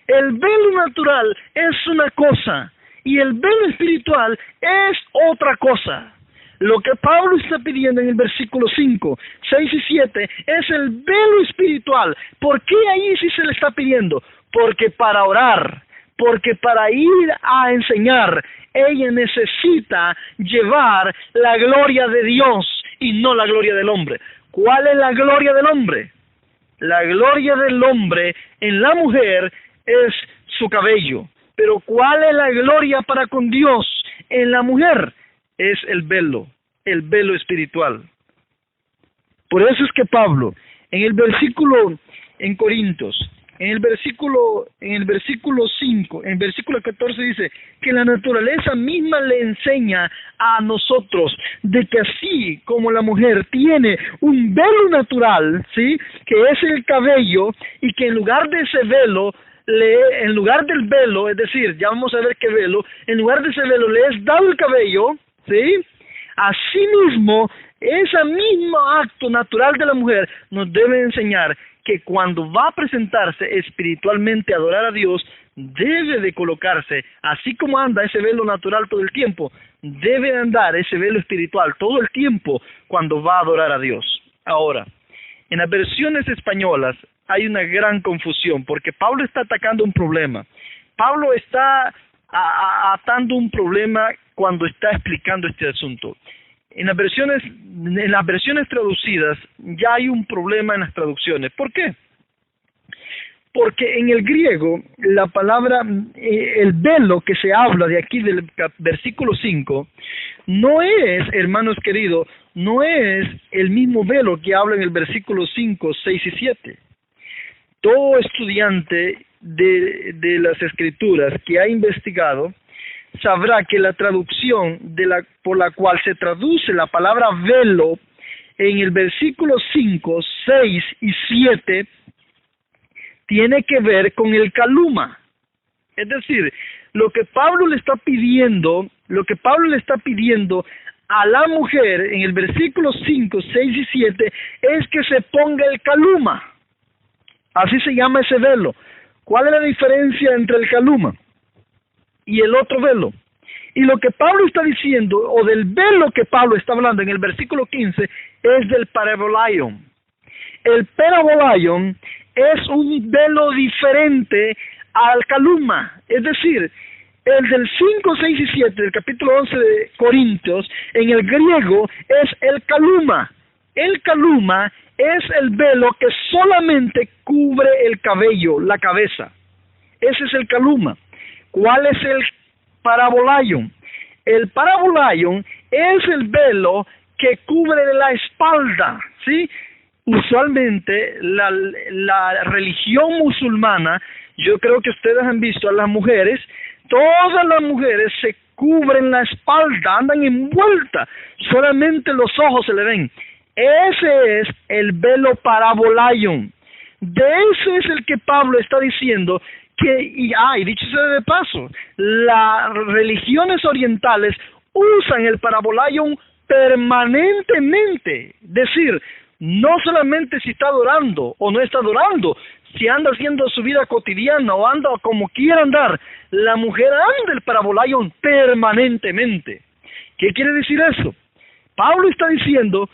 El velo natural es una cosa y el velo espiritual es otra cosa. Lo que Pablo está pidiendo en el versículo 5, 6 y 7 es el velo espiritual. ¿Por qué ahí sí se le está pidiendo? Porque para orar, porque para ir a enseñar, ella necesita llevar la gloria de Dios y no la gloria del hombre. ¿Cuál es la gloria del hombre? La gloria del hombre en la mujer es su cabello. Pero ¿cuál es la gloria para con Dios en la mujer? Es el velo espiritual. Por eso es que Pablo, en el versículo, en Corintios, en el versículo 5, en el versículo 14 dice que la naturaleza misma le enseña a nosotros de que así como la mujer tiene un velo natural, ¿sí? Que es el cabello, y que en lugar de ese velo en lugar del velo, es decir, ya vamos a ver qué velo, en lugar de ese velo le es dado el cabello, ¿sí? Asimismo, ese mismo acto natural de la mujer nos debe enseñar que cuando va a presentarse espiritualmente a adorar a Dios, debe de colocarse, así como anda ese velo natural todo el tiempo, debe de andar ese velo espiritual todo el tiempo cuando va a adorar a Dios. Ahora, en las versiones españolas hay una gran confusión, porque Pablo está atacando un problema. Pablo está atando un problema cuando está explicando este asunto. En las versiones traducidas ya hay un problema en las traducciones. ¿Por qué? Porque en el griego la palabra, el velo que se habla de aquí del versículo 5, no es, hermanos queridos, no es el mismo velo que habla en el versículo 5, 6 y 7. Todo estudiante de las Escrituras que ha investigado sabrá que la traducción por la cual se traduce la palabra velo en el versículo 5, 6 y 7 tiene que ver con el caluma. Es decir, lo que Pablo le está pidiendo a la mujer en el versículo 5, 6 y 7 es que se ponga el caluma. Así se llama ese velo. ¿Cuál es la diferencia entre el caluma y el otro velo? Y lo que Pablo está diciendo, o del velo que Pablo está hablando en el versículo 15, es del parabolaion. El parabolaion es un velo diferente al caluma, es decir, el del 5, 6 y 7 del capítulo 11 de Corintios, en el griego es el caluma. El caluma es el velo que solamente cubre el cabello, la cabeza. Ese es el caluma. ¿Cuál es el parabolaion? El parabolaion es el velo que cubre la espalda, ¿sí? Usualmente la religión musulmana, yo creo que ustedes han visto a las mujeres, todas las mujeres se cubren la espalda, andan envueltas, solamente los ojos se le ven. Ese es el velo parabolaion. De ese es el que Pablo está diciendo que, y dicho sea de paso, las religiones orientales usan el parabolaion permanentemente. Es decir, no solamente si está adorando o no está adorando, si anda haciendo su vida cotidiana o anda como quiera andar, la mujer anda el parabolaion permanentemente. ¿Qué quiere decir eso? Pablo está diciendo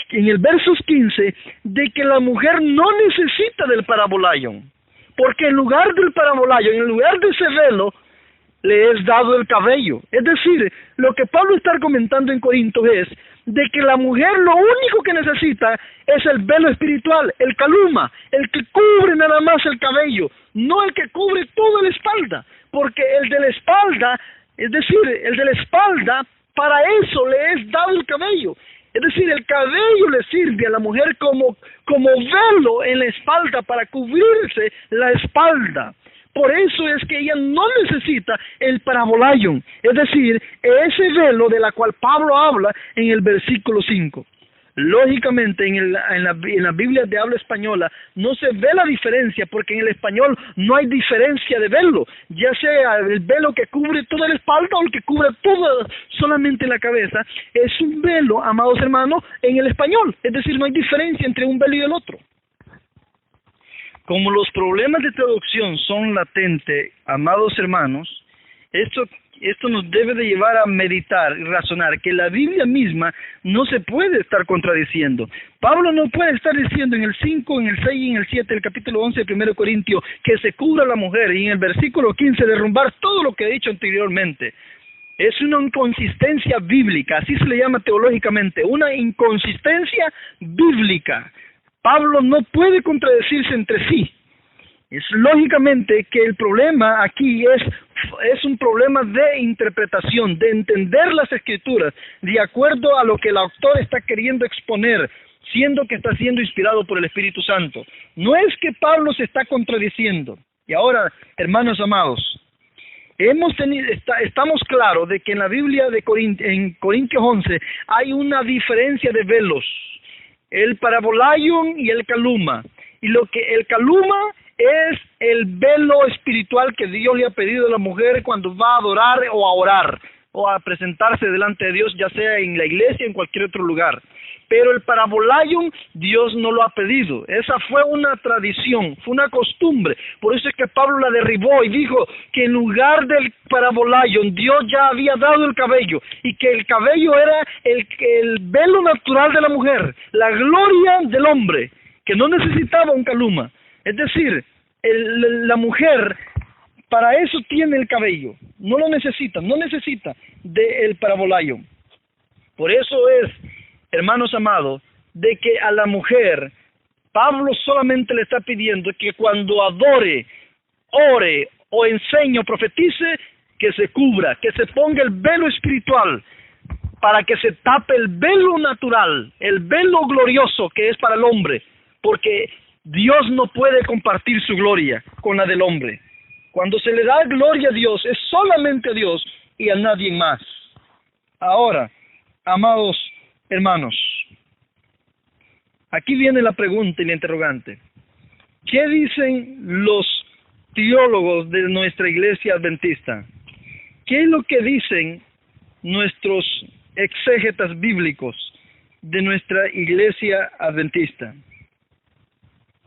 en el versos 15 de que la mujer no necesita del parabolaion, porque en lugar del parabolaion, en lugar de ese velo, le es dado el cabello. Es decir, lo que Pablo está comentando en Corinto es de que la mujer lo único que necesita es el velo espiritual, el caluma, el que cubre nada más el cabello, no el que cubre toda la espalda, porque el de la espalda, es decir, el de la espalda, para eso le es dado el cabello. Es decir, el cabello le sirve a la mujer como velo en la espalda para cubrirse la espalda. Por eso es que ella no necesita el parabolaion, es decir, ese velo de la cual Pablo habla en el versículo 5. Lógicamente en la Biblia de habla española no se ve la diferencia, porque en el español no hay diferencia de velo, ya sea el velo que cubre toda la espalda o el que cubre toda solamente la cabeza. Es un velo, amados hermanos, en el español, es decir, no hay diferencia entre un velo y el otro. Como los problemas de traducción son latentes, amados hermanos, esto nos debe de llevar a meditar y razonar que la Biblia misma no se puede estar contradiciendo. Pablo no puede estar diciendo en el 5, en el 6 y en el 7 del capítulo 11 de 1 Corintios que se cubra la mujer, y en el versículo 15 derrumbar todo lo que ha dicho anteriormente. Es una inconsistencia bíblica, así se le llama teológicamente, una inconsistencia bíblica. Pablo no puede contradecirse entre sí. Es lógicamente que el problema aquí es un problema de interpretación, de entender las Escrituras de acuerdo a lo que el autor está queriendo exponer, siendo que está siendo inspirado por el Espíritu Santo. No es que Pablo se está contradiciendo. Y ahora, hermanos amados, estamos claros de que en la Biblia en Corintios 11 hay una diferencia de velos, el parabolaion y el caluma. Y el caluma es el velo espiritual que Dios le ha pedido a la mujer cuando va a adorar o a orar o a presentarse delante de Dios, ya sea en la iglesia o en cualquier otro lugar. Pero el parabolaion Dios no lo ha pedido. Esa fue una tradición, fue una costumbre. Por eso es que Pablo la derribó y dijo que en lugar del parabolaion Dios ya había dado el cabello, y que el cabello era el velo natural de la mujer, la gloria del hombre, que no necesitaba un caluma. Es decir, la mujer para eso tiene el cabello, no lo necesita, no necesita del parabolaion. Por eso es, hermanos amados, de que a la mujer Pablo solamente le está pidiendo que cuando adore, ore o enseñe o profetice, que se cubra, que se ponga el velo espiritual, para que se tape el velo natural, el velo glorioso que es para el hombre, porque Dios no puede compartir su gloria con la del hombre. Cuando se le da gloria a Dios, es solamente a Dios y a nadie más. Ahora, amados hermanos, aquí viene la pregunta y la interrogante. ¿Qué dicen los teólogos de nuestra iglesia adventista? ¿Qué es lo que dicen nuestros exégetas bíblicos de nuestra iglesia adventista?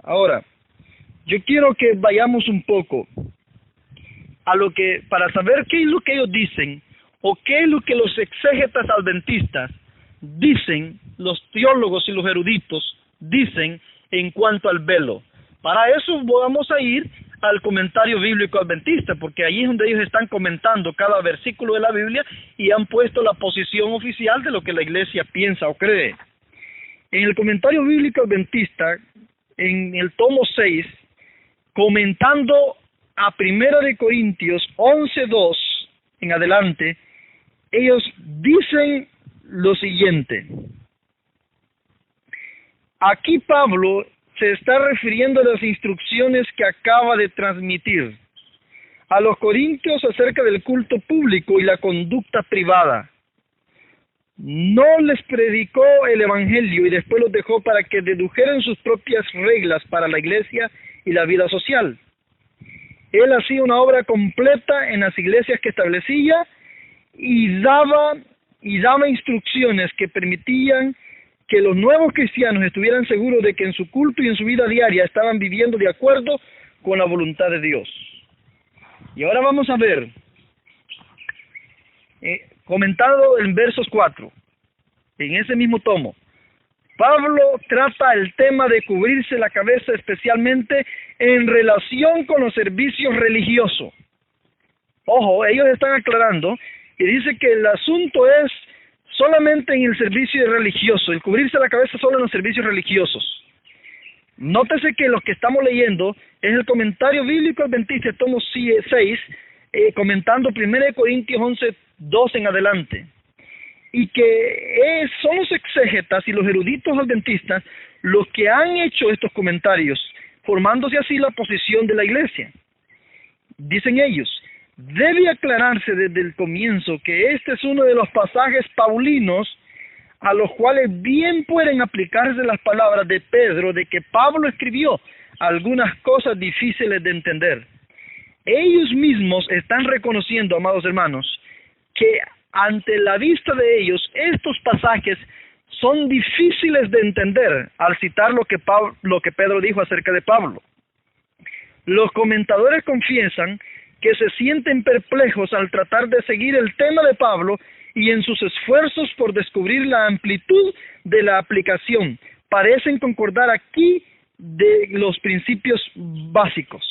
Ahora, yo quiero que vayamos un poco a lo que, para saber qué es lo que ellos dicen, o qué es lo que los exégetas adventistas dicen, los teólogos y los eruditos dicen en cuanto al velo. Para eso vamos a ir al comentario bíblico adventista, porque ahí es donde ellos están comentando cada versículo de la Biblia y han puesto la posición oficial de lo que la iglesia piensa o cree. En el comentario bíblico adventista, en el tomo 6, comentando a 1 Corintios 11:2 en adelante, ellos dicen lo siguiente. Aquí Pablo se está refiriendo a las instrucciones que acaba de transmitir a los corintios acerca del culto público y la conducta privada. No les predicó el evangelio y después los dejó para que dedujeran sus propias reglas para la iglesia y la vida social. Él hacía una obra completa en las iglesias que establecía y daba instrucciones que permitían que los nuevos cristianos estuvieran seguros de que en su culto y en su vida diaria estaban viviendo de acuerdo con la voluntad de Dios. Y ahora vamos a ver, comentado en versos 4, en ese mismo tomo, Pablo trata el tema de cubrirse la cabeza especialmente en relación con los servicios religiosos. Ojo, ellos están aclarando y dice que el asunto es solamente en el servicio religioso, el cubrirse la cabeza solo en los servicios religiosos. Nótese que lo que estamos leyendo es el comentario bíblico adventista, tomo 6, comentando 1 Corintios 11:2 en adelante. Y que son los exégetas y los eruditos adventistas los que han hecho estos comentarios, formándose así la posición de la iglesia. Dicen ellos, debe aclararse desde el comienzo que este es uno de los pasajes paulinos a los cuales bien pueden aplicarse las palabras de Pedro de que Pablo escribió algunas cosas difíciles de entender. Ellos mismos están reconociendo, amados hermanos, que ante la vista de ellos estos pasajes son difíciles de entender al citar lo que Pedro dijo acerca de Pablo. Los comentadores confiesan que se sienten perplejos al tratar de seguir el tema de Pablo y en sus esfuerzos por descubrir la amplitud de la aplicación, parecen concordar aquí de los principios básicos.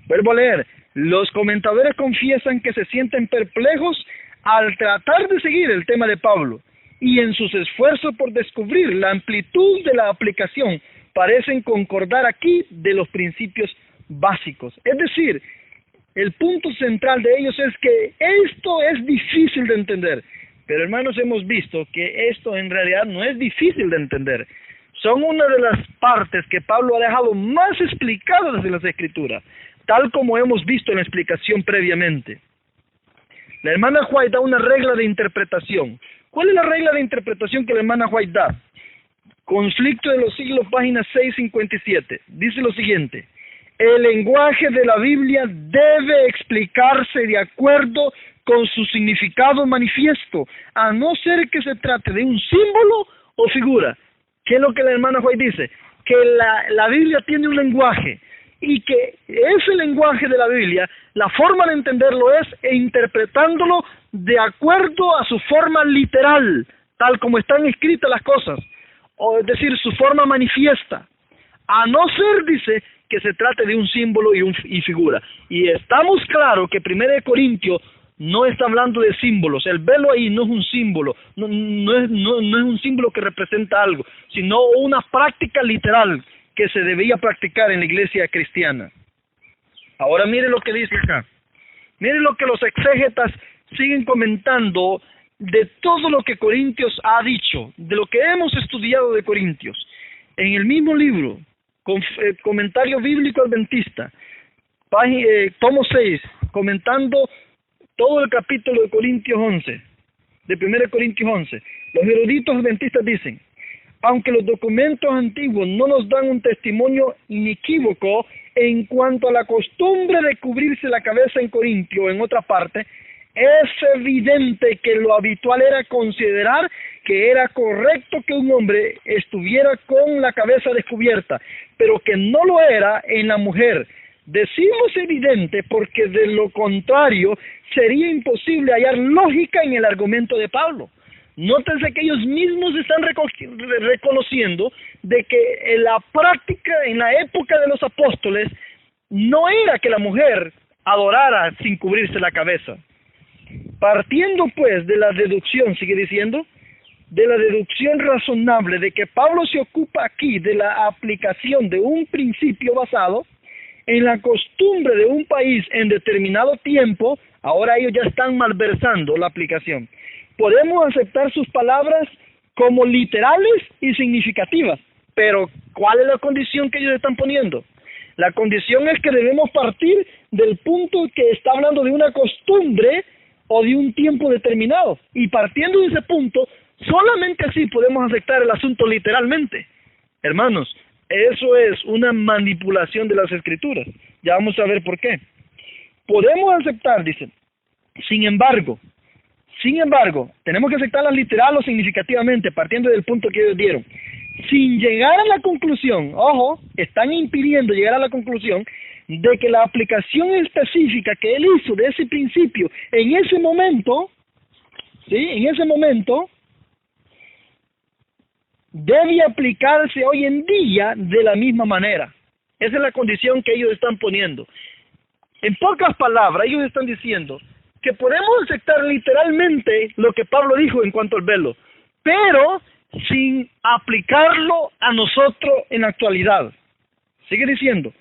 Vuelvo a leer, los comentadores confiesan que se sienten perplejos al tratar de seguir el tema de Pablo y en sus esfuerzos por descubrir la amplitud de la aplicación, parecen concordar aquí de los principios básicos. Es decir, el punto central de ellos es que esto es difícil de entender. Pero hermanos, hemos visto que esto en realidad no es difícil de entender. Son una de las partes que Pablo ha dejado más explicadas de las Escrituras, tal como hemos visto en la explicación previamente. La hermana White da una regla de interpretación. ¿Cuál es la regla de interpretación que la hermana White da? Conflicto de los siglos, página 657. Dice lo siguiente: El lenguaje de la Biblia debe explicarse de acuerdo con su significado manifiesto, a no ser que se trate de un símbolo o figura. ¿Qué es lo que la hermana White dice? Que la Biblia tiene un lenguaje, y que ese lenguaje de la Biblia, la forma de entenderlo es interpretándolo de acuerdo a su forma literal, tal como están escritas las cosas, o es decir, su forma manifiesta, a no ser, dice, que se trate de un símbolo y figura. Y estamos claros que 1 Corintios no está hablando de símbolos. El velo ahí no es un símbolo, no es un símbolo que representa algo, sino una práctica literal que se debía practicar en la iglesia cristiana. Ahora mire lo que dice acá. Mire lo que los exégetas siguen comentando de todo lo que Corintios ha dicho, de lo que hemos estudiado de Corintios. En el mismo libro, Comentario Bíblico Adventista, tomo 6, comentando todo el capítulo de Corintios 11, de 1 Corintios 11, los eruditos adventistas dicen: aunque los documentos antiguos no nos dan un testimonio inequívoco en cuanto a la costumbre de cubrirse la cabeza en Corintio o en otra parte, es evidente que lo habitual era considerar que era correcto que un hombre estuviera con la cabeza descubierta, pero que no lo era en la mujer. Decimos evidente porque de lo contrario sería imposible hallar lógica en el argumento de Pablo. Nótense que ellos mismos están reconociendo de que en la práctica, en la época de los apóstoles, no era que la mujer adorara sin cubrirse la cabeza. Partiendo pues de la deducción, sigue diciendo, de la deducción razonable de que Pablo se ocupa aquí de la aplicación de un principio basado en la costumbre de un país en determinado tiempo, ahora ellos ya están malversando la aplicación. Podemos aceptar sus palabras como literales y significativas, pero ¿cuál es la condición que ellos están poniendo? La condición es que debemos partir del punto que está hablando de una costumbre o de un tiempo determinado, y partiendo de ese punto, solamente así podemos aceptar el asunto literalmente. Hermanos, eso es una manipulación de las Escrituras. Ya vamos a ver por qué. Podemos aceptar, dicen, sin embargo, tenemos que aceptarlas literal o significativamente, partiendo del punto que ellos dieron. Sin llegar a la conclusión, ojo, están impidiendo llegar a la conclusión de que la aplicación específica que él hizo de ese principio en ese momento, ¿sí? En ese momento, debe aplicarse hoy en día de la misma manera. Esa es la condición que ellos están poniendo. En pocas palabras, ellos están diciendo que podemos aceptar literalmente lo que Pablo dijo en cuanto al velo, pero sin aplicarlo a nosotros en la actualidad. Sigue diciendo,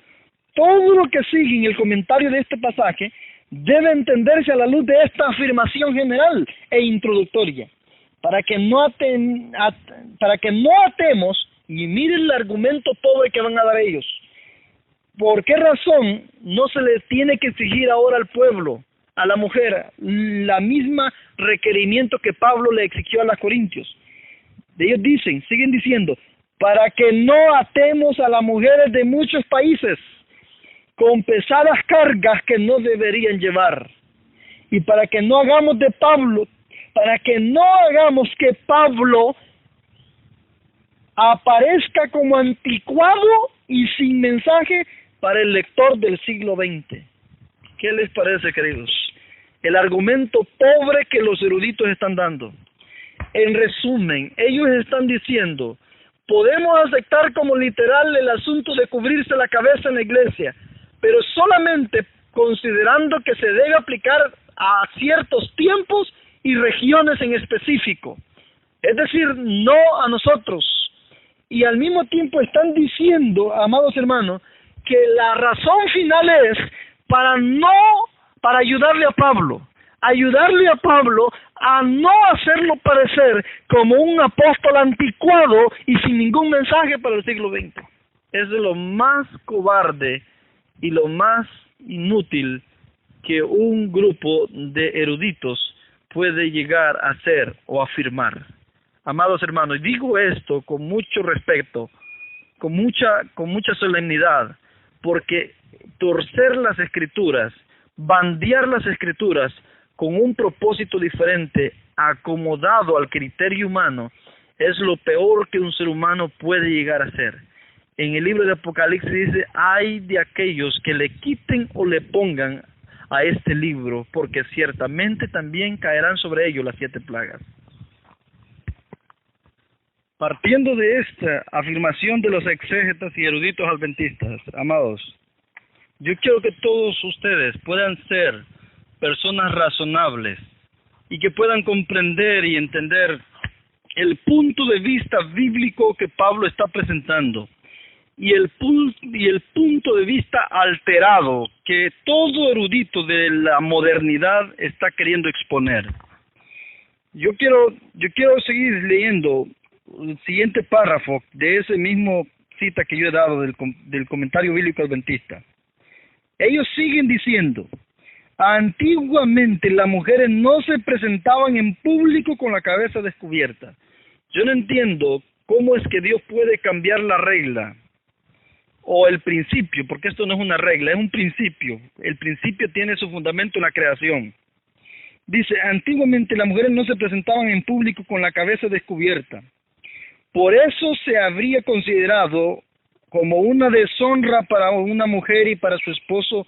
todo lo que sigue en el comentario de este pasaje debe entenderse a la luz de esta afirmación general e introductoria, para que no atemos, y miren el argumento pobre que van a dar ellos. ¿Por qué razón no se les tiene que exigir ahora al pueblo, a la mujer, la misma requerimiento que Pablo le exigió a los corintios? Ellos dicen, siguen diciendo, para que no atemos a las mujeres de muchos países con pesadas cargas que no deberían llevar, y para que no hagamos que Pablo aparezca como anticuado y sin mensaje para el lector del siglo XX. ¿Qué les parece, queridos? El argumento pobre que los eruditos están dando. En resumen, ellos están diciendo, podemos aceptar como literal el asunto de cubrirse la cabeza en la iglesia, pero solamente considerando que se debe aplicar a ciertos tiempos y regiones en específico. Es decir, no a nosotros. Y al mismo tiempo están diciendo, amados hermanos, que la razón final es para ayudarle a Pablo a no hacerlo parecer como un apóstol anticuado y sin ningún mensaje para el siglo XX. Es de lo más cobarde y lo más inútil que un grupo de eruditos puede llegar a hacer o afirmar. Amados hermanos, y digo esto con mucho respeto, con mucha solemnidad, porque torcer las Escrituras, bandear las Escrituras con un propósito diferente, acomodado al criterio humano, es lo peor que un ser humano puede llegar a hacer. En el libro de Apocalipsis dice, ay de aquellos que le quiten o le pongan a este libro, porque ciertamente también caerán sobre ellos las 7 plagas. Partiendo de esta afirmación de los exégetas y eruditos adventistas, amados, yo quiero que todos ustedes puedan ser personas razonables y que puedan comprender y entender el punto de vista bíblico que Pablo está presentando y el punto de vista alterado que todo erudito de la modernidad está queriendo exponer. Yo quiero seguir leyendo el siguiente párrafo de ese mismo cita que yo he dado del comentario bíblico adventista. Ellos siguen diciendo, antiguamente las mujeres no se presentaban en público con la cabeza descubierta. Yo no entiendo cómo es que Dios puede cambiar la regla o el principio, porque esto no es una regla, es un principio. El principio tiene su fundamento en la creación. Dice, antiguamente las mujeres no se presentaban en público con la cabeza descubierta. Por eso se habría considerado como una deshonra para una mujer y para su esposo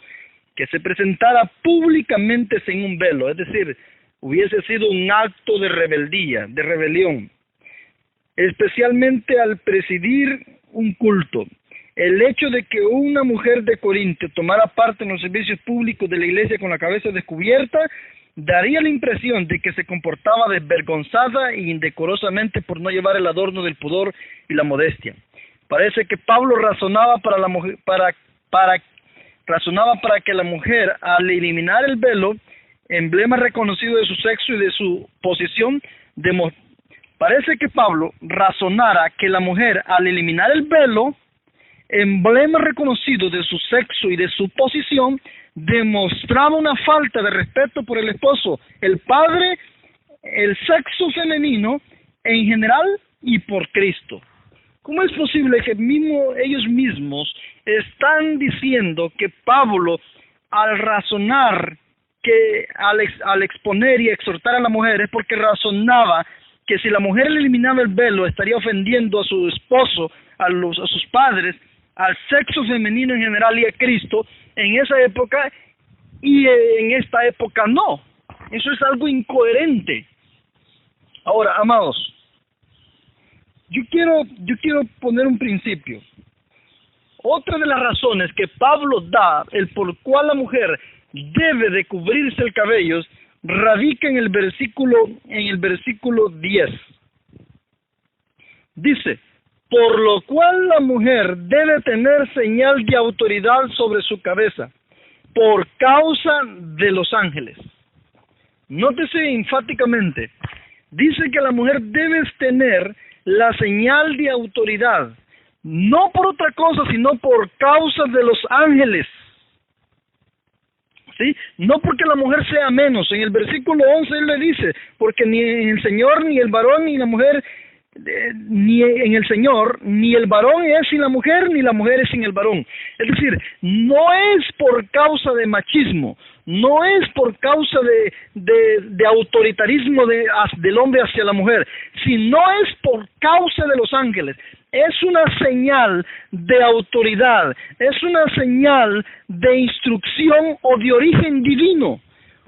que se presentara públicamente sin un velo, es decir, hubiese sido un acto de rebeldía, de rebelión, especialmente al presidir un culto. El hecho de que una mujer de Corinto tomara parte en los servicios públicos de la iglesia con la cabeza descubierta daría la impresión de que se comportaba desvergonzada e indecorosamente por no llevar el adorno del pudor y la modestia. Parece que Pablo razonaba para que la mujer, al eliminar el velo, emblema reconocido de su sexo y de su posición, parece que Pablo razonara que la mujer, al eliminar el velo, emblema reconocido de su sexo y de su posición, demostraba una falta de respeto por el esposo, el padre, el sexo femenino en general y por Cristo. ¿Cómo es posible que ellos mismos están diciendo que Pablo, al razonar, que al exponer y exhortar a la mujer, es porque razonaba que si la mujer eliminaba el velo estaría ofendiendo a su esposo, a sus padres, al sexo femenino en general y a Cristo en esa época, y en esta época no? Eso es algo incoherente. Ahora, amados, yo quiero poner un principio. Otra de las razones que Pablo da, el por cual la mujer debe de cubrirse el cabello, radica en el versículo 10. Dice, por lo cual la mujer debe tener señal de autoridad sobre su cabeza, por causa de los ángeles. Nótese enfáticamente, dice que la mujer debe tener la señal de autoridad, no por otra cosa, sino por causa de los ángeles. ¿Sí? No porque la mujer sea menos. En el versículo 11 él le dice, porque ni el Señor, ni el varón, ni la mujer, ni en el Señor, ni el varón es sin la mujer, ni la mujer es sin el varón. Es decir, no es por causa de machismo, no es por causa de autoritarismo del hombre hacia la mujer, sino es por causa de los ángeles. Es una señal de autoridad, es una señal de instrucción o de origen divino.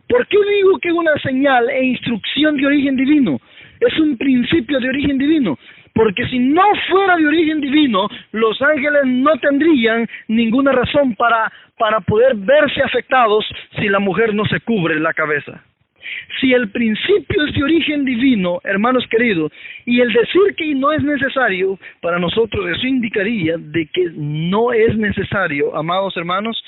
¿Por qué digo que es una señal e instrucción de origen divino? Es un principio de origen divino, porque si no fuera de origen divino, los ángeles no tendrían ninguna razón para poder verse afectados si la mujer no se cubre la cabeza. Si el principio es de origen divino, hermanos queridos, y el decir que no es necesario, para nosotros eso indicaría de que no es necesario, amados hermanos,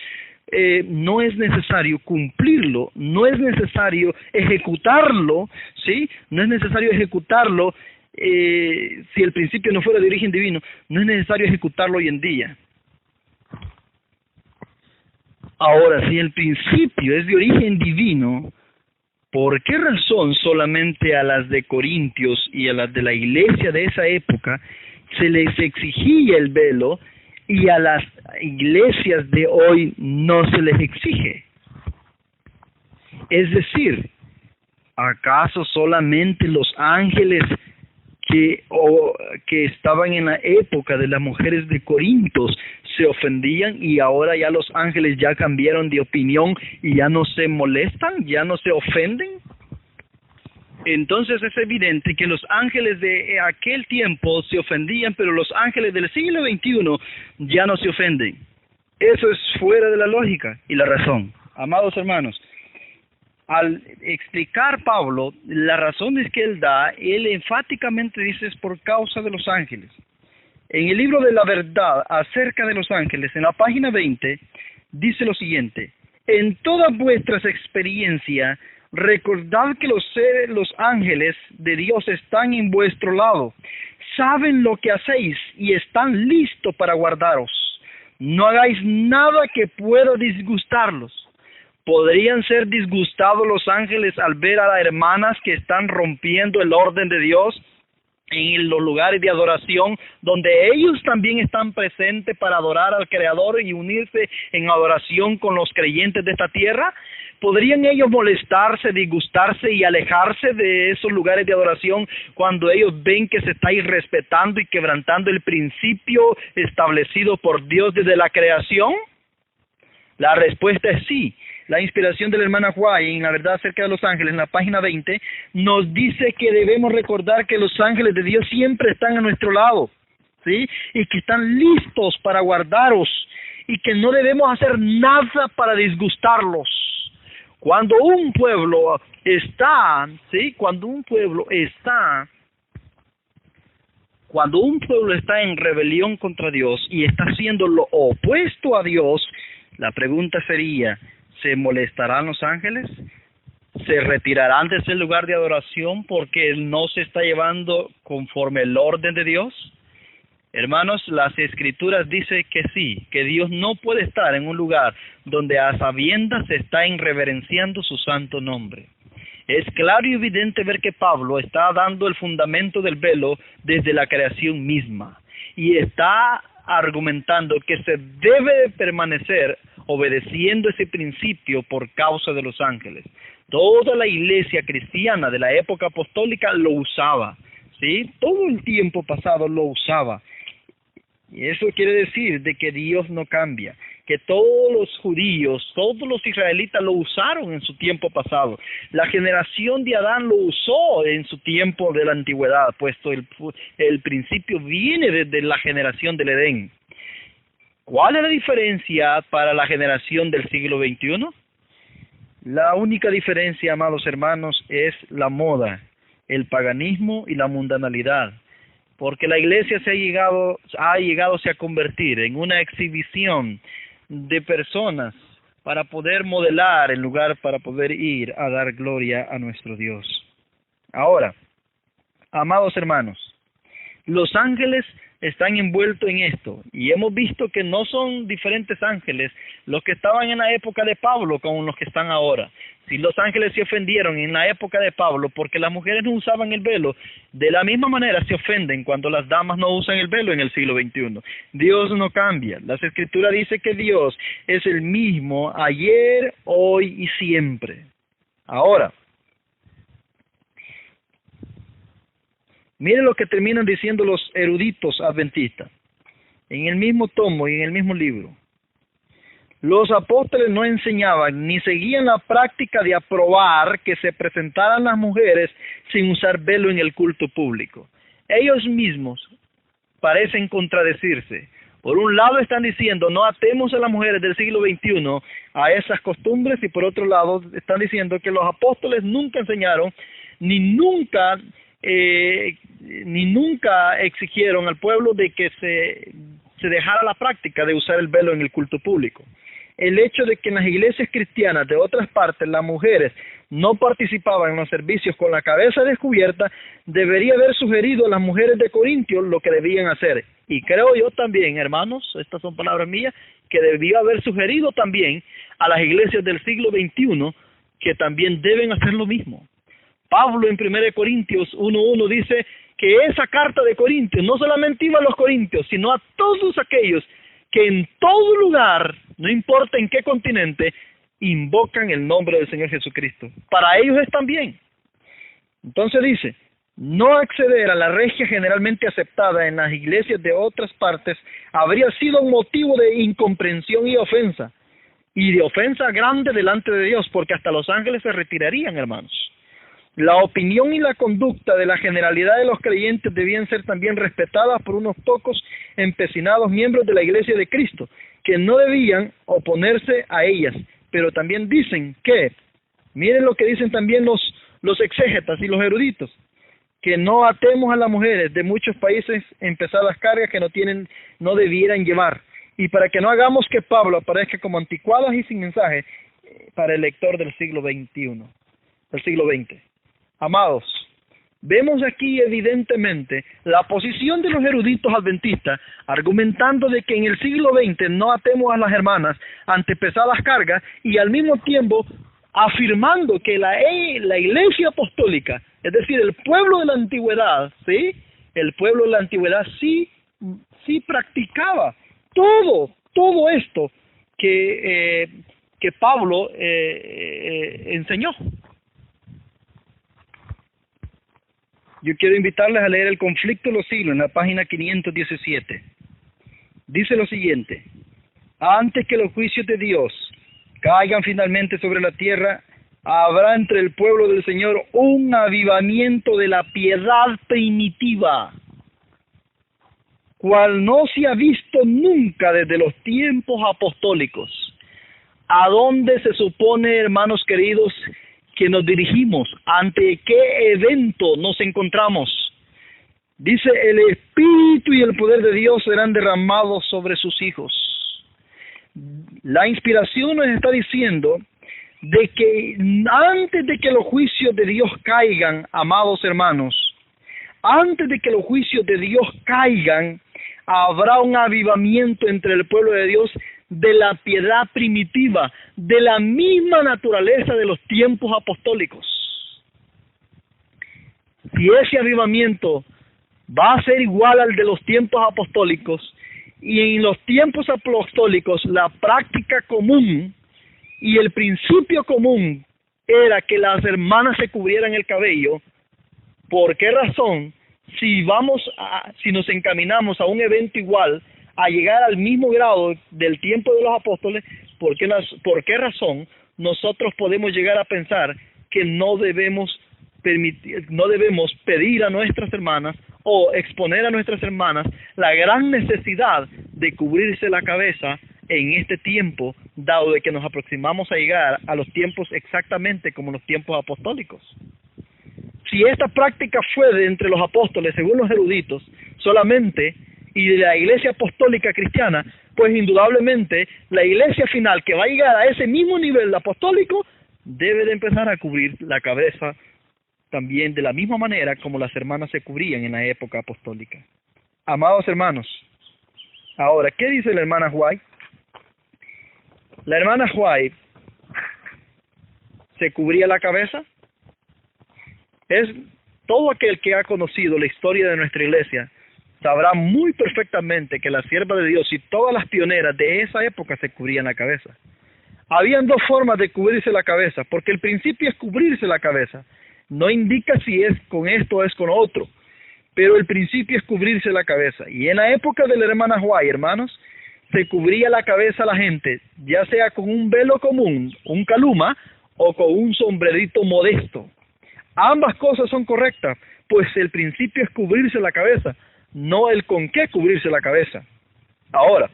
no es necesario cumplirlo, no es necesario ejecutarlo, ¿sí? No es necesario ejecutarlo si el principio no fuera de origen divino, no es necesario ejecutarlo hoy en día. Ahora, si el principio es de origen divino, ¿por qué razón solamente a las de Corintios y a las de la iglesia de esa época se les exigía el velo y a las iglesias de hoy no se les exige. Es decir, ¿acaso solamente los ángeles que estaban en la época de las mujeres de Corintios se ofendían y ahora ya los ángeles ya cambiaron de opinión y ya no se molestan, ya no se ofenden? Entonces es evidente que los ángeles de aquel tiempo se ofendían, pero los ángeles del siglo XXI ya no se ofenden. Eso es fuera de la lógica y la razón. Amados hermanos, al explicar Pablo las razones que él da, él enfáticamente dice es por causa de los ángeles. En el libro de la verdad acerca de los ángeles, en la página 20, dice lo siguiente: en todas vuestras experiencias, recordad que los ángeles de Dios están en vuestro lado, saben lo que hacéis y están listos para guardaros. No hagáis nada que pueda disgustarlos. ¿Podrían ser disgustados los ángeles al ver a las hermanas que están rompiendo el orden de Dios en los lugares de adoración, donde ellos también están presentes para adorar al Creador y unirse en adoración con los creyentes de esta tierra? ¿Podrían ellos molestarse, disgustarse y alejarse de esos lugares de adoración cuando ellos ven que se está irrespetando y quebrantando el principio establecido por Dios desde la creación? La respuesta es sí. La inspiración de la hermana White en la verdad acerca de los ángeles, en la página 20, nos dice que debemos recordar que los ángeles de Dios siempre están a nuestro lado, ¿sí? Y que están listos para guardaros, y que no debemos hacer nada para disgustarlos. Cuando un pueblo está, ¿sí? Cuando un pueblo está en rebelión contra Dios y está haciendo lo opuesto a Dios, la pregunta sería: ¿se molestarán los ángeles? ¿Se retirarán de ese lugar de adoración porque no se está llevando conforme el orden de Dios? Hermanos, las Escrituras dicen que sí, que Dios no puede estar en un lugar donde a sabiendas se está irreverenciando su santo nombre. Es claro y evidente ver que Pablo está dando el fundamento del velo desde la creación misma y está argumentando que se debe permanecer obedeciendo ese principio por causa de los ángeles. Toda la iglesia cristiana de la época apostólica lo usaba, ¿sí? Todo el tiempo pasado lo usaba. Y eso quiere decir de que Dios no cambia, que todos los judíos, todos los israelitas lo usaron en su tiempo pasado. La generación de Adán lo usó en su tiempo de la antigüedad, puesto el principio viene desde la generación del Edén. ¿Cuál es la diferencia para la generación del siglo XXI? La única diferencia, amados hermanos, es la moda, el paganismo y la mundanalidad. Porque la iglesia se ha llegado a convertir en una exhibición de personas para poder modelar en lugar para poder ir a dar gloria a nuestro Dios. Ahora, amados hermanos, los ángeles están envueltos en esto, y hemos visto que no son diferentes ángeles los que estaban en la época de Pablo con los que están ahora. Si los ángeles se ofendieron en la época de Pablo porque las mujeres no usaban el velo, de la misma manera se ofenden cuando las damas no usan el velo en el siglo XXI. Dios no cambia. Las Escrituras dicen que Dios es el mismo ayer, hoy y siempre. Ahora, miren lo que terminan diciendo los eruditos adventistas, en el mismo tomo y en el mismo libro. Los apóstoles no enseñaban ni seguían la práctica de aprobar que se presentaran las mujeres sin usar velo en el culto público. Ellos mismos parecen contradecirse. Por un lado están diciendo no atemos a las mujeres del siglo XXI a esas costumbres, y por otro lado están diciendo que los apóstoles nunca enseñaron ni nunca exigieron al pueblo de que se dejara la práctica de usar el velo en el culto público. El hecho de que en las iglesias cristianas de otras partes las mujeres no participaban en los servicios con la cabeza descubierta debería haber sugerido a las mujeres de Corintios lo que debían hacer. Y creo yo también, hermanos, estas son palabras mías, que debió haber sugerido también a las iglesias del siglo XXI que también deben hacer lo mismo. Pablo en 1 Corintios 1:1 dice que esa carta de Corintios no solamente iba a los corintios, sino a todos aquellos que en todo lugar, no importa en qué continente, invocan el nombre del Señor Jesucristo. Para ellos es también. Entonces dice, no acceder a la regia generalmente aceptada en las iglesias de otras partes habría sido un motivo de incomprensión y ofensa grande delante de Dios, porque hasta los ángeles se retirarían, hermanos. La opinión y la conducta de la generalidad de los creyentes debían ser también respetadas por unos pocos empecinados miembros de la Iglesia de Cristo, que no debían oponerse a ellas, pero también dicen que, miren lo que dicen también los exégetas y los eruditos, que no atemos a las mujeres de muchos países en pesadas cargas que no debieran llevar, y para que no hagamos que Pablo aparezca como anticuadas y sin mensaje para el lector del siglo XXI, del siglo XX. Amados, vemos aquí evidentemente la posición de los eruditos adventistas, argumentando de que en el siglo XX no atemos a las hermanas ante pesadas cargas, y al mismo tiempo afirmando que la iglesia apostólica, es decir, el pueblo de la antigüedad, ¿sí? El pueblo de la antigüedad sí practicaba todo esto que Pablo enseñó. Yo quiero invitarles a leer El conflicto de los siglos en la página 517. Dice lo siguiente: antes que los juicios de Dios caigan finalmente sobre la tierra, habrá entre el pueblo del Señor un avivamiento de la piedad primitiva, cual no se ha visto nunca desde los tiempos apostólicos. ¿A dónde se supone, hermanos queridos, que nos dirigimos? ¿Ante qué evento nos encontramos? Dice, el Espíritu y el poder de Dios serán derramados sobre sus hijos. La inspiración nos está diciendo de que antes de que los juicios de Dios caigan, amados hermanos, antes de que los juicios de Dios caigan, habrá un avivamiento entre el pueblo de Dios de la piedad primitiva, de la misma naturaleza de los tiempos apostólicos. Si ese avivamiento va a ser igual al de los tiempos apostólicos, y en los tiempos apostólicos la práctica común y el principio común era que las hermanas se cubrieran el cabello, ¿por qué razón? Si nos encaminamos a un evento igual, a llegar al mismo grado del tiempo de los apóstoles, ¿por qué razón nosotros podemos llegar a pensar que no debemos pedir a nuestras hermanas o exponer a nuestras hermanas la gran necesidad de cubrirse la cabeza en este tiempo, dado de que nos aproximamos a llegar a los tiempos exactamente como los tiempos apostólicos? Si esta práctica fue de entre los apóstoles, según los eruditos, solamente, y de la iglesia apostólica cristiana, pues indudablemente la iglesia final que va a llegar a ese mismo nivel apostólico debe de empezar a cubrir la cabeza también de la misma manera como las hermanas se cubrían en la época apostólica. Amados hermanos, ahora, ¿qué dice la hermana White? La hermana White se cubría la cabeza. Es todo aquel que ha conocido la historia de nuestra iglesia sabrá muy perfectamente que la sierva de Dios y todas las pioneras de esa época se cubrían la cabeza. Habían dos formas de cubrirse la cabeza, porque el principio es cubrirse la cabeza. No indica si es con esto o es con otro, pero el principio es cubrirse la cabeza. Y en la época de la hermana White, hermanos, se cubría la cabeza a la gente, ya sea con un velo común, un caluma, o con un sombrerito modesto. Ambas cosas son correctas, pues el principio es cubrirse la cabeza, no el con qué cubrirse la cabeza. Ahora,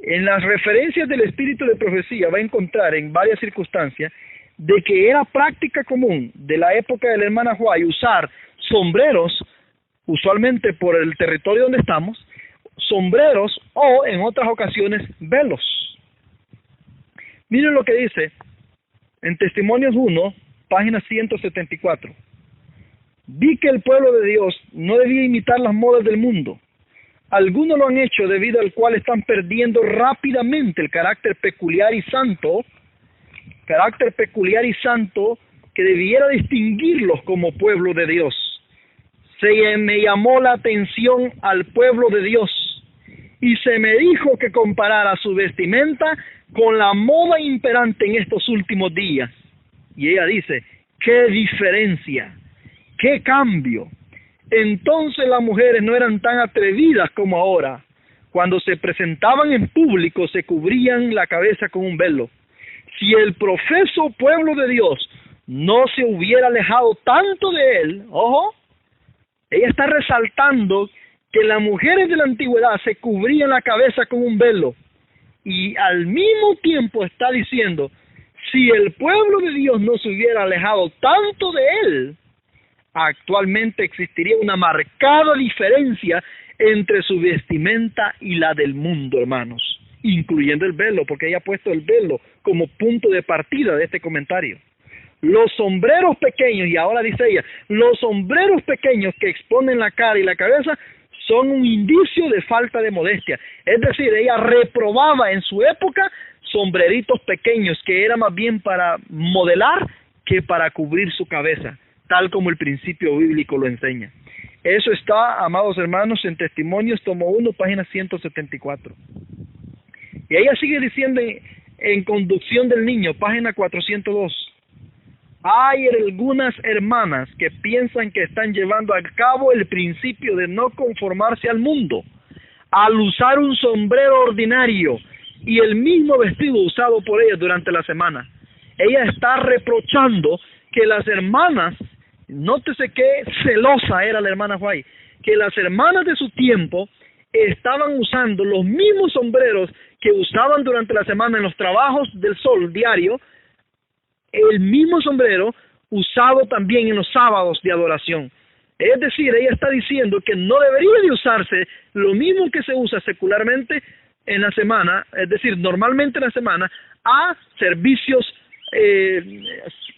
en las referencias del espíritu de profecía va a encontrar en varias circunstancias de que era práctica común de la época de la hermana White usar sombreros, usualmente por el territorio donde estamos, sombreros o en otras ocasiones velos. Miren lo que dice en Testimonios 1, página 174. Vi que el pueblo de Dios no debía imitar las modas del mundo. Algunos lo han hecho debido al cual están perdiendo rápidamente el carácter peculiar y santo que debiera distinguirlos como pueblo de Dios. Me llamó la atención al pueblo de Dios y se me dijo que comparara su vestimenta con la moda imperante en estos últimos días. Y ella dice, ¡qué diferencia! ¡Qué cambio! Entonces las mujeres no eran tan atrevidas como ahora. Cuando se presentaban en público se cubrían la cabeza con un velo. Si el profeso pueblo de Dios no se hubiera alejado tanto de él, ojo, ella está resaltando que las mujeres de la antigüedad se cubrían la cabeza con un velo. Y al mismo tiempo está diciendo, si el pueblo de Dios no se hubiera alejado tanto de él, actualmente existiría una marcada diferencia entre su vestimenta y la del mundo, hermanos, incluyendo el velo, porque ella ha puesto el velo como punto de partida de este comentario. Los sombreros pequeños, y ahora dice ella, los sombreros pequeños que exponen la cara y la cabeza son un indicio de falta de modestia. Es decir, ella reprobaba en su época sombreritos pequeños que era más bien para modelar que para cubrir su cabeza, tal como el principio bíblico lo enseña. Eso está, amados hermanos, en Testimonios, tomo 1, página 174. Y ella sigue diciendo en Conducción del Niño, página 402. Hay algunas hermanas que piensan que están llevando a cabo el principio de no conformarse al mundo, al usar un sombrero ordinario y el mismo vestido usado por ellas durante la semana. Ella está reprochando que las hermanas, nótese qué celosa era la hermana White, que las hermanas de su tiempo estaban usando los mismos sombreros que usaban durante la semana en los trabajos del sol diario, el mismo sombrero usado también en los sábados de adoración. Es decir, ella está diciendo que no debería de usarse lo mismo que se usa secularmente en la semana, es decir, normalmente en la semana, a servicios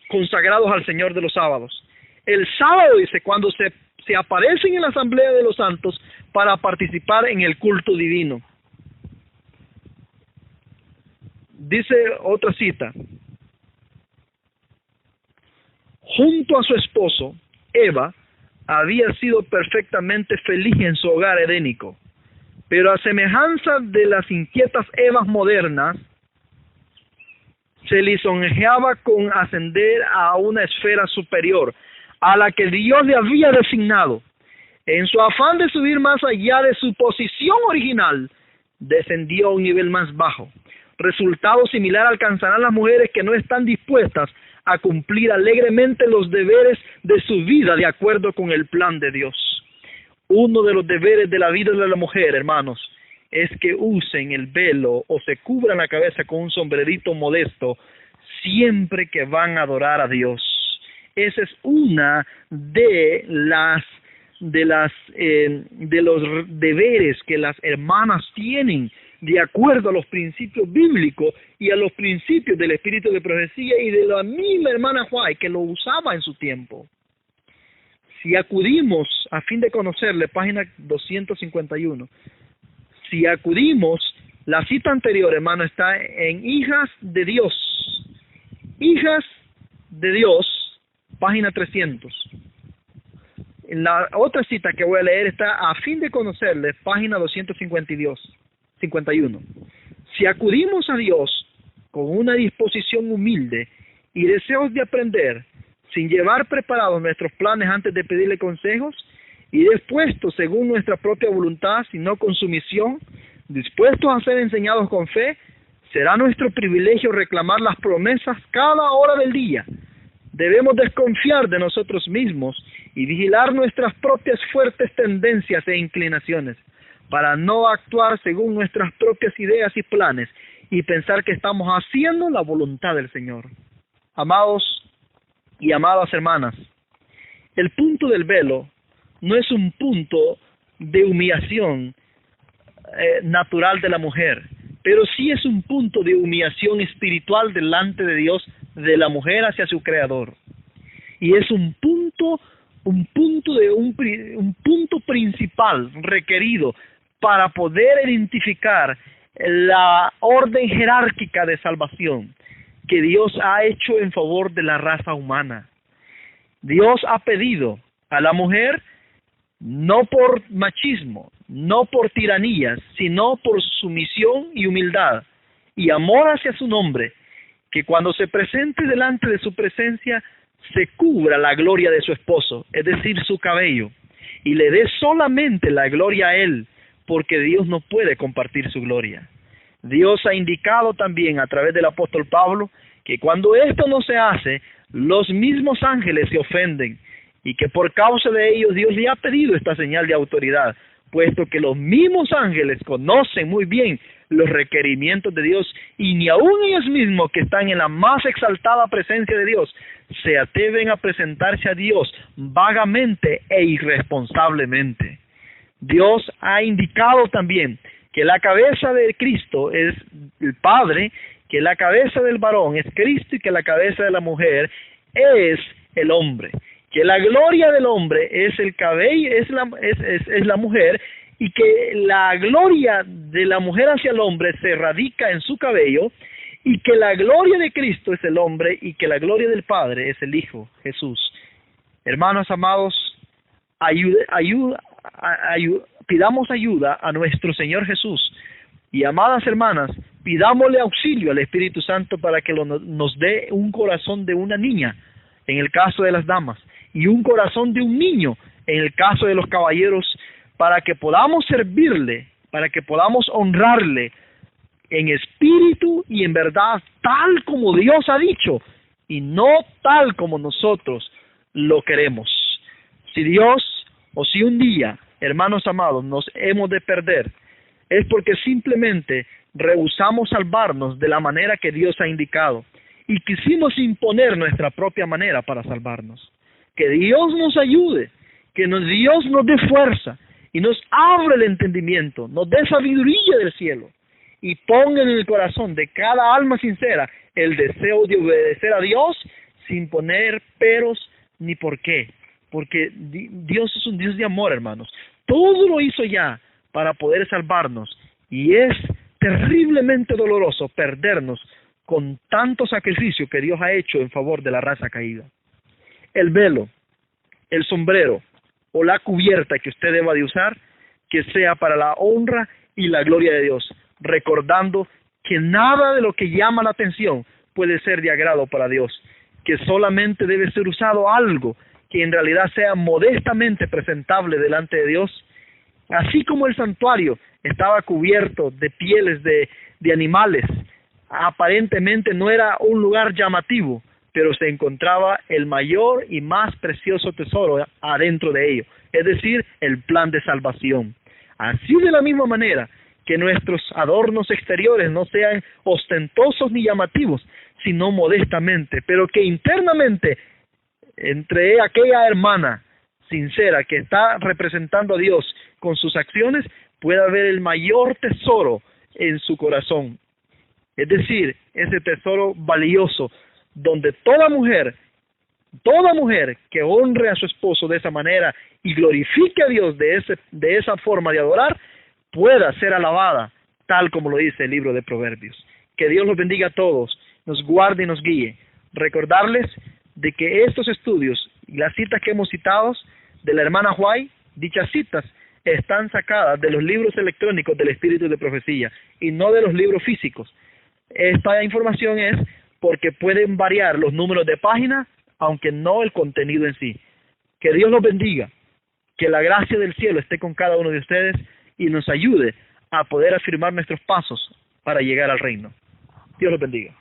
consagrados al Señor de los sábados. El sábado, dice, cuando se aparecen en la asamblea de los santos para participar en el culto divino. Dice otra cita, junto a su esposo, Eva había sido perfectamente feliz en su hogar edénico, pero a semejanza de las inquietas Evas modernas, se lisonjeaba con ascender a una esfera superior, a la que Dios le había designado. En su afán de subir más allá de su posición original, descendió a un nivel más bajo. Resultado similar alcanzarán las mujeres que no están dispuestas a cumplir alegremente los deberes de su vida de acuerdo con el plan de Dios. Uno de los deberes de la vida de la mujer, hermanos, es que usen el velo o se cubran la cabeza con un sombrerito modesto siempre que van a adorar a Dios. Esa es una de los deberes que las hermanas tienen de acuerdo a los principios bíblicos y a los principios del espíritu de profecía y de la misma hermana White que lo usaba en su tiempo. Si acudimos, a fin de conocerle, página 251, si acudimos, la cita anterior, hermano, está en Hijas de Dios. Hijas de Dios, página 300. En la otra cita que voy a leer está a fin de conocerle, página 251. Si acudimos a Dios con una disposición humilde y deseos de aprender, sin llevar preparados nuestros planes antes de pedirle consejos, y dispuestos según nuestra propia voluntad, sino con sumisión, dispuestos a ser enseñados con fe, será nuestro privilegio reclamar las promesas cada hora del día. Debemos desconfiar de nosotros mismos y vigilar nuestras propias fuertes tendencias e inclinaciones, para no actuar según nuestras propias ideas y planes y pensar que estamos haciendo la voluntad del Señor. Amados y amadas hermanas, el punto del velo no es un punto de humillación natural de la mujer, pero sí es un punto de humillación espiritual delante de Dios, de la mujer hacia su Creador. Y es un punto principal requerido para poder identificar la orden jerárquica de salvación que Dios ha hecho en favor de la raza humana. Dios ha pedido a la mujer, no por machismo, no por tiranías, sino por sumisión y humildad, y amor hacia su nombre, que cuando se presente delante de su presencia, se cubra la gloria de su esposo, es decir, su cabello, y le dé solamente la gloria a él, porque Dios no puede compartir su gloria. Dios ha indicado también a través del apóstol Pablo que cuando esto no se hace, los mismos ángeles se ofenden, y que por causa de ellos Dios le ha pedido esta señal de autoridad, puesto que los mismos ángeles conocen muy bien los requerimientos de Dios, y ni aun ellos mismos que están en la más exaltada presencia de Dios se atreven a presentarse a Dios vagamente e irresponsablemente. Dios ha indicado también que la cabeza de Cristo es el Padre, que la cabeza del varón es Cristo y que la cabeza de la mujer es el hombre, que la gloria del hombre es el cabello, es la mujer, y que la gloria de la mujer hacia el hombre se radica en su cabello, y que la gloria de Cristo es el hombre y que la gloria del Padre es el Hijo, Jesús. Hermanos amados, pidamos ayuda a nuestro Señor Jesús, y amadas hermanas, pidámosle auxilio al Espíritu Santo para que nos dé un corazón de una niña, en el caso de las damas, y un corazón de un niño, en el caso de los caballeros, para que podamos servirle, para que podamos honrarle en espíritu y en verdad, tal como Dios ha dicho, y no tal como nosotros lo queremos. Si Dios, o si un día, hermanos amados, nos hemos de perder, es porque simplemente rehusamos salvarnos de la manera que Dios ha indicado, y quisimos imponer nuestra propia manera para salvarnos. Que Dios nos ayude, que Dios nos dé fuerza, y nos abra el entendimiento, nos dé sabiduría del cielo, y ponga en el corazón de cada alma sincera el deseo de obedecer a Dios sin poner peros ni por qué. Porque Dios es un Dios de amor, hermanos. Todo lo hizo ya para poder salvarnos, y es terriblemente doloroso perdernos con tanto sacrificio que Dios ha hecho en favor de la raza caída. El velo, el sombrero o la cubierta que usted deba de usar, que sea para la honra y la gloria de Dios, recordando que nada de lo que llama la atención puede ser de agrado para Dios, que solamente debe ser usado algo que en realidad sea modestamente presentable delante de Dios. Así como el santuario estaba cubierto de pieles de animales, aparentemente no era un lugar llamativo, pero se encontraba el mayor y más precioso tesoro adentro de ello, es decir, el plan de salvación. Así de la misma manera que nuestros adornos exteriores no sean ostentosos ni llamativos, sino modestamente, pero que internamente, entre aquella hermana sincera que está representando a Dios con sus acciones, pueda haber el mayor tesoro en su corazón. Es decir, ese tesoro valioso, donde toda mujer que honre a su esposo de esa manera y glorifique a Dios de esa forma de adorar, pueda ser alabada, tal como lo dice el libro de Proverbios. Que Dios los bendiga a todos, nos guarde y nos guíe. Recordarles de que estos estudios y las citas que hemos citado de la hermana White, dichas citas están sacadas de los libros electrónicos del Espíritu de Profecía y no de los libros físicos. Esta información es porque pueden variar los números de página, aunque no el contenido en sí. Que Dios los bendiga, que la gracia del cielo esté con cada uno de ustedes y nos ayude a poder afirmar nuestros pasos para llegar al reino. Dios los bendiga.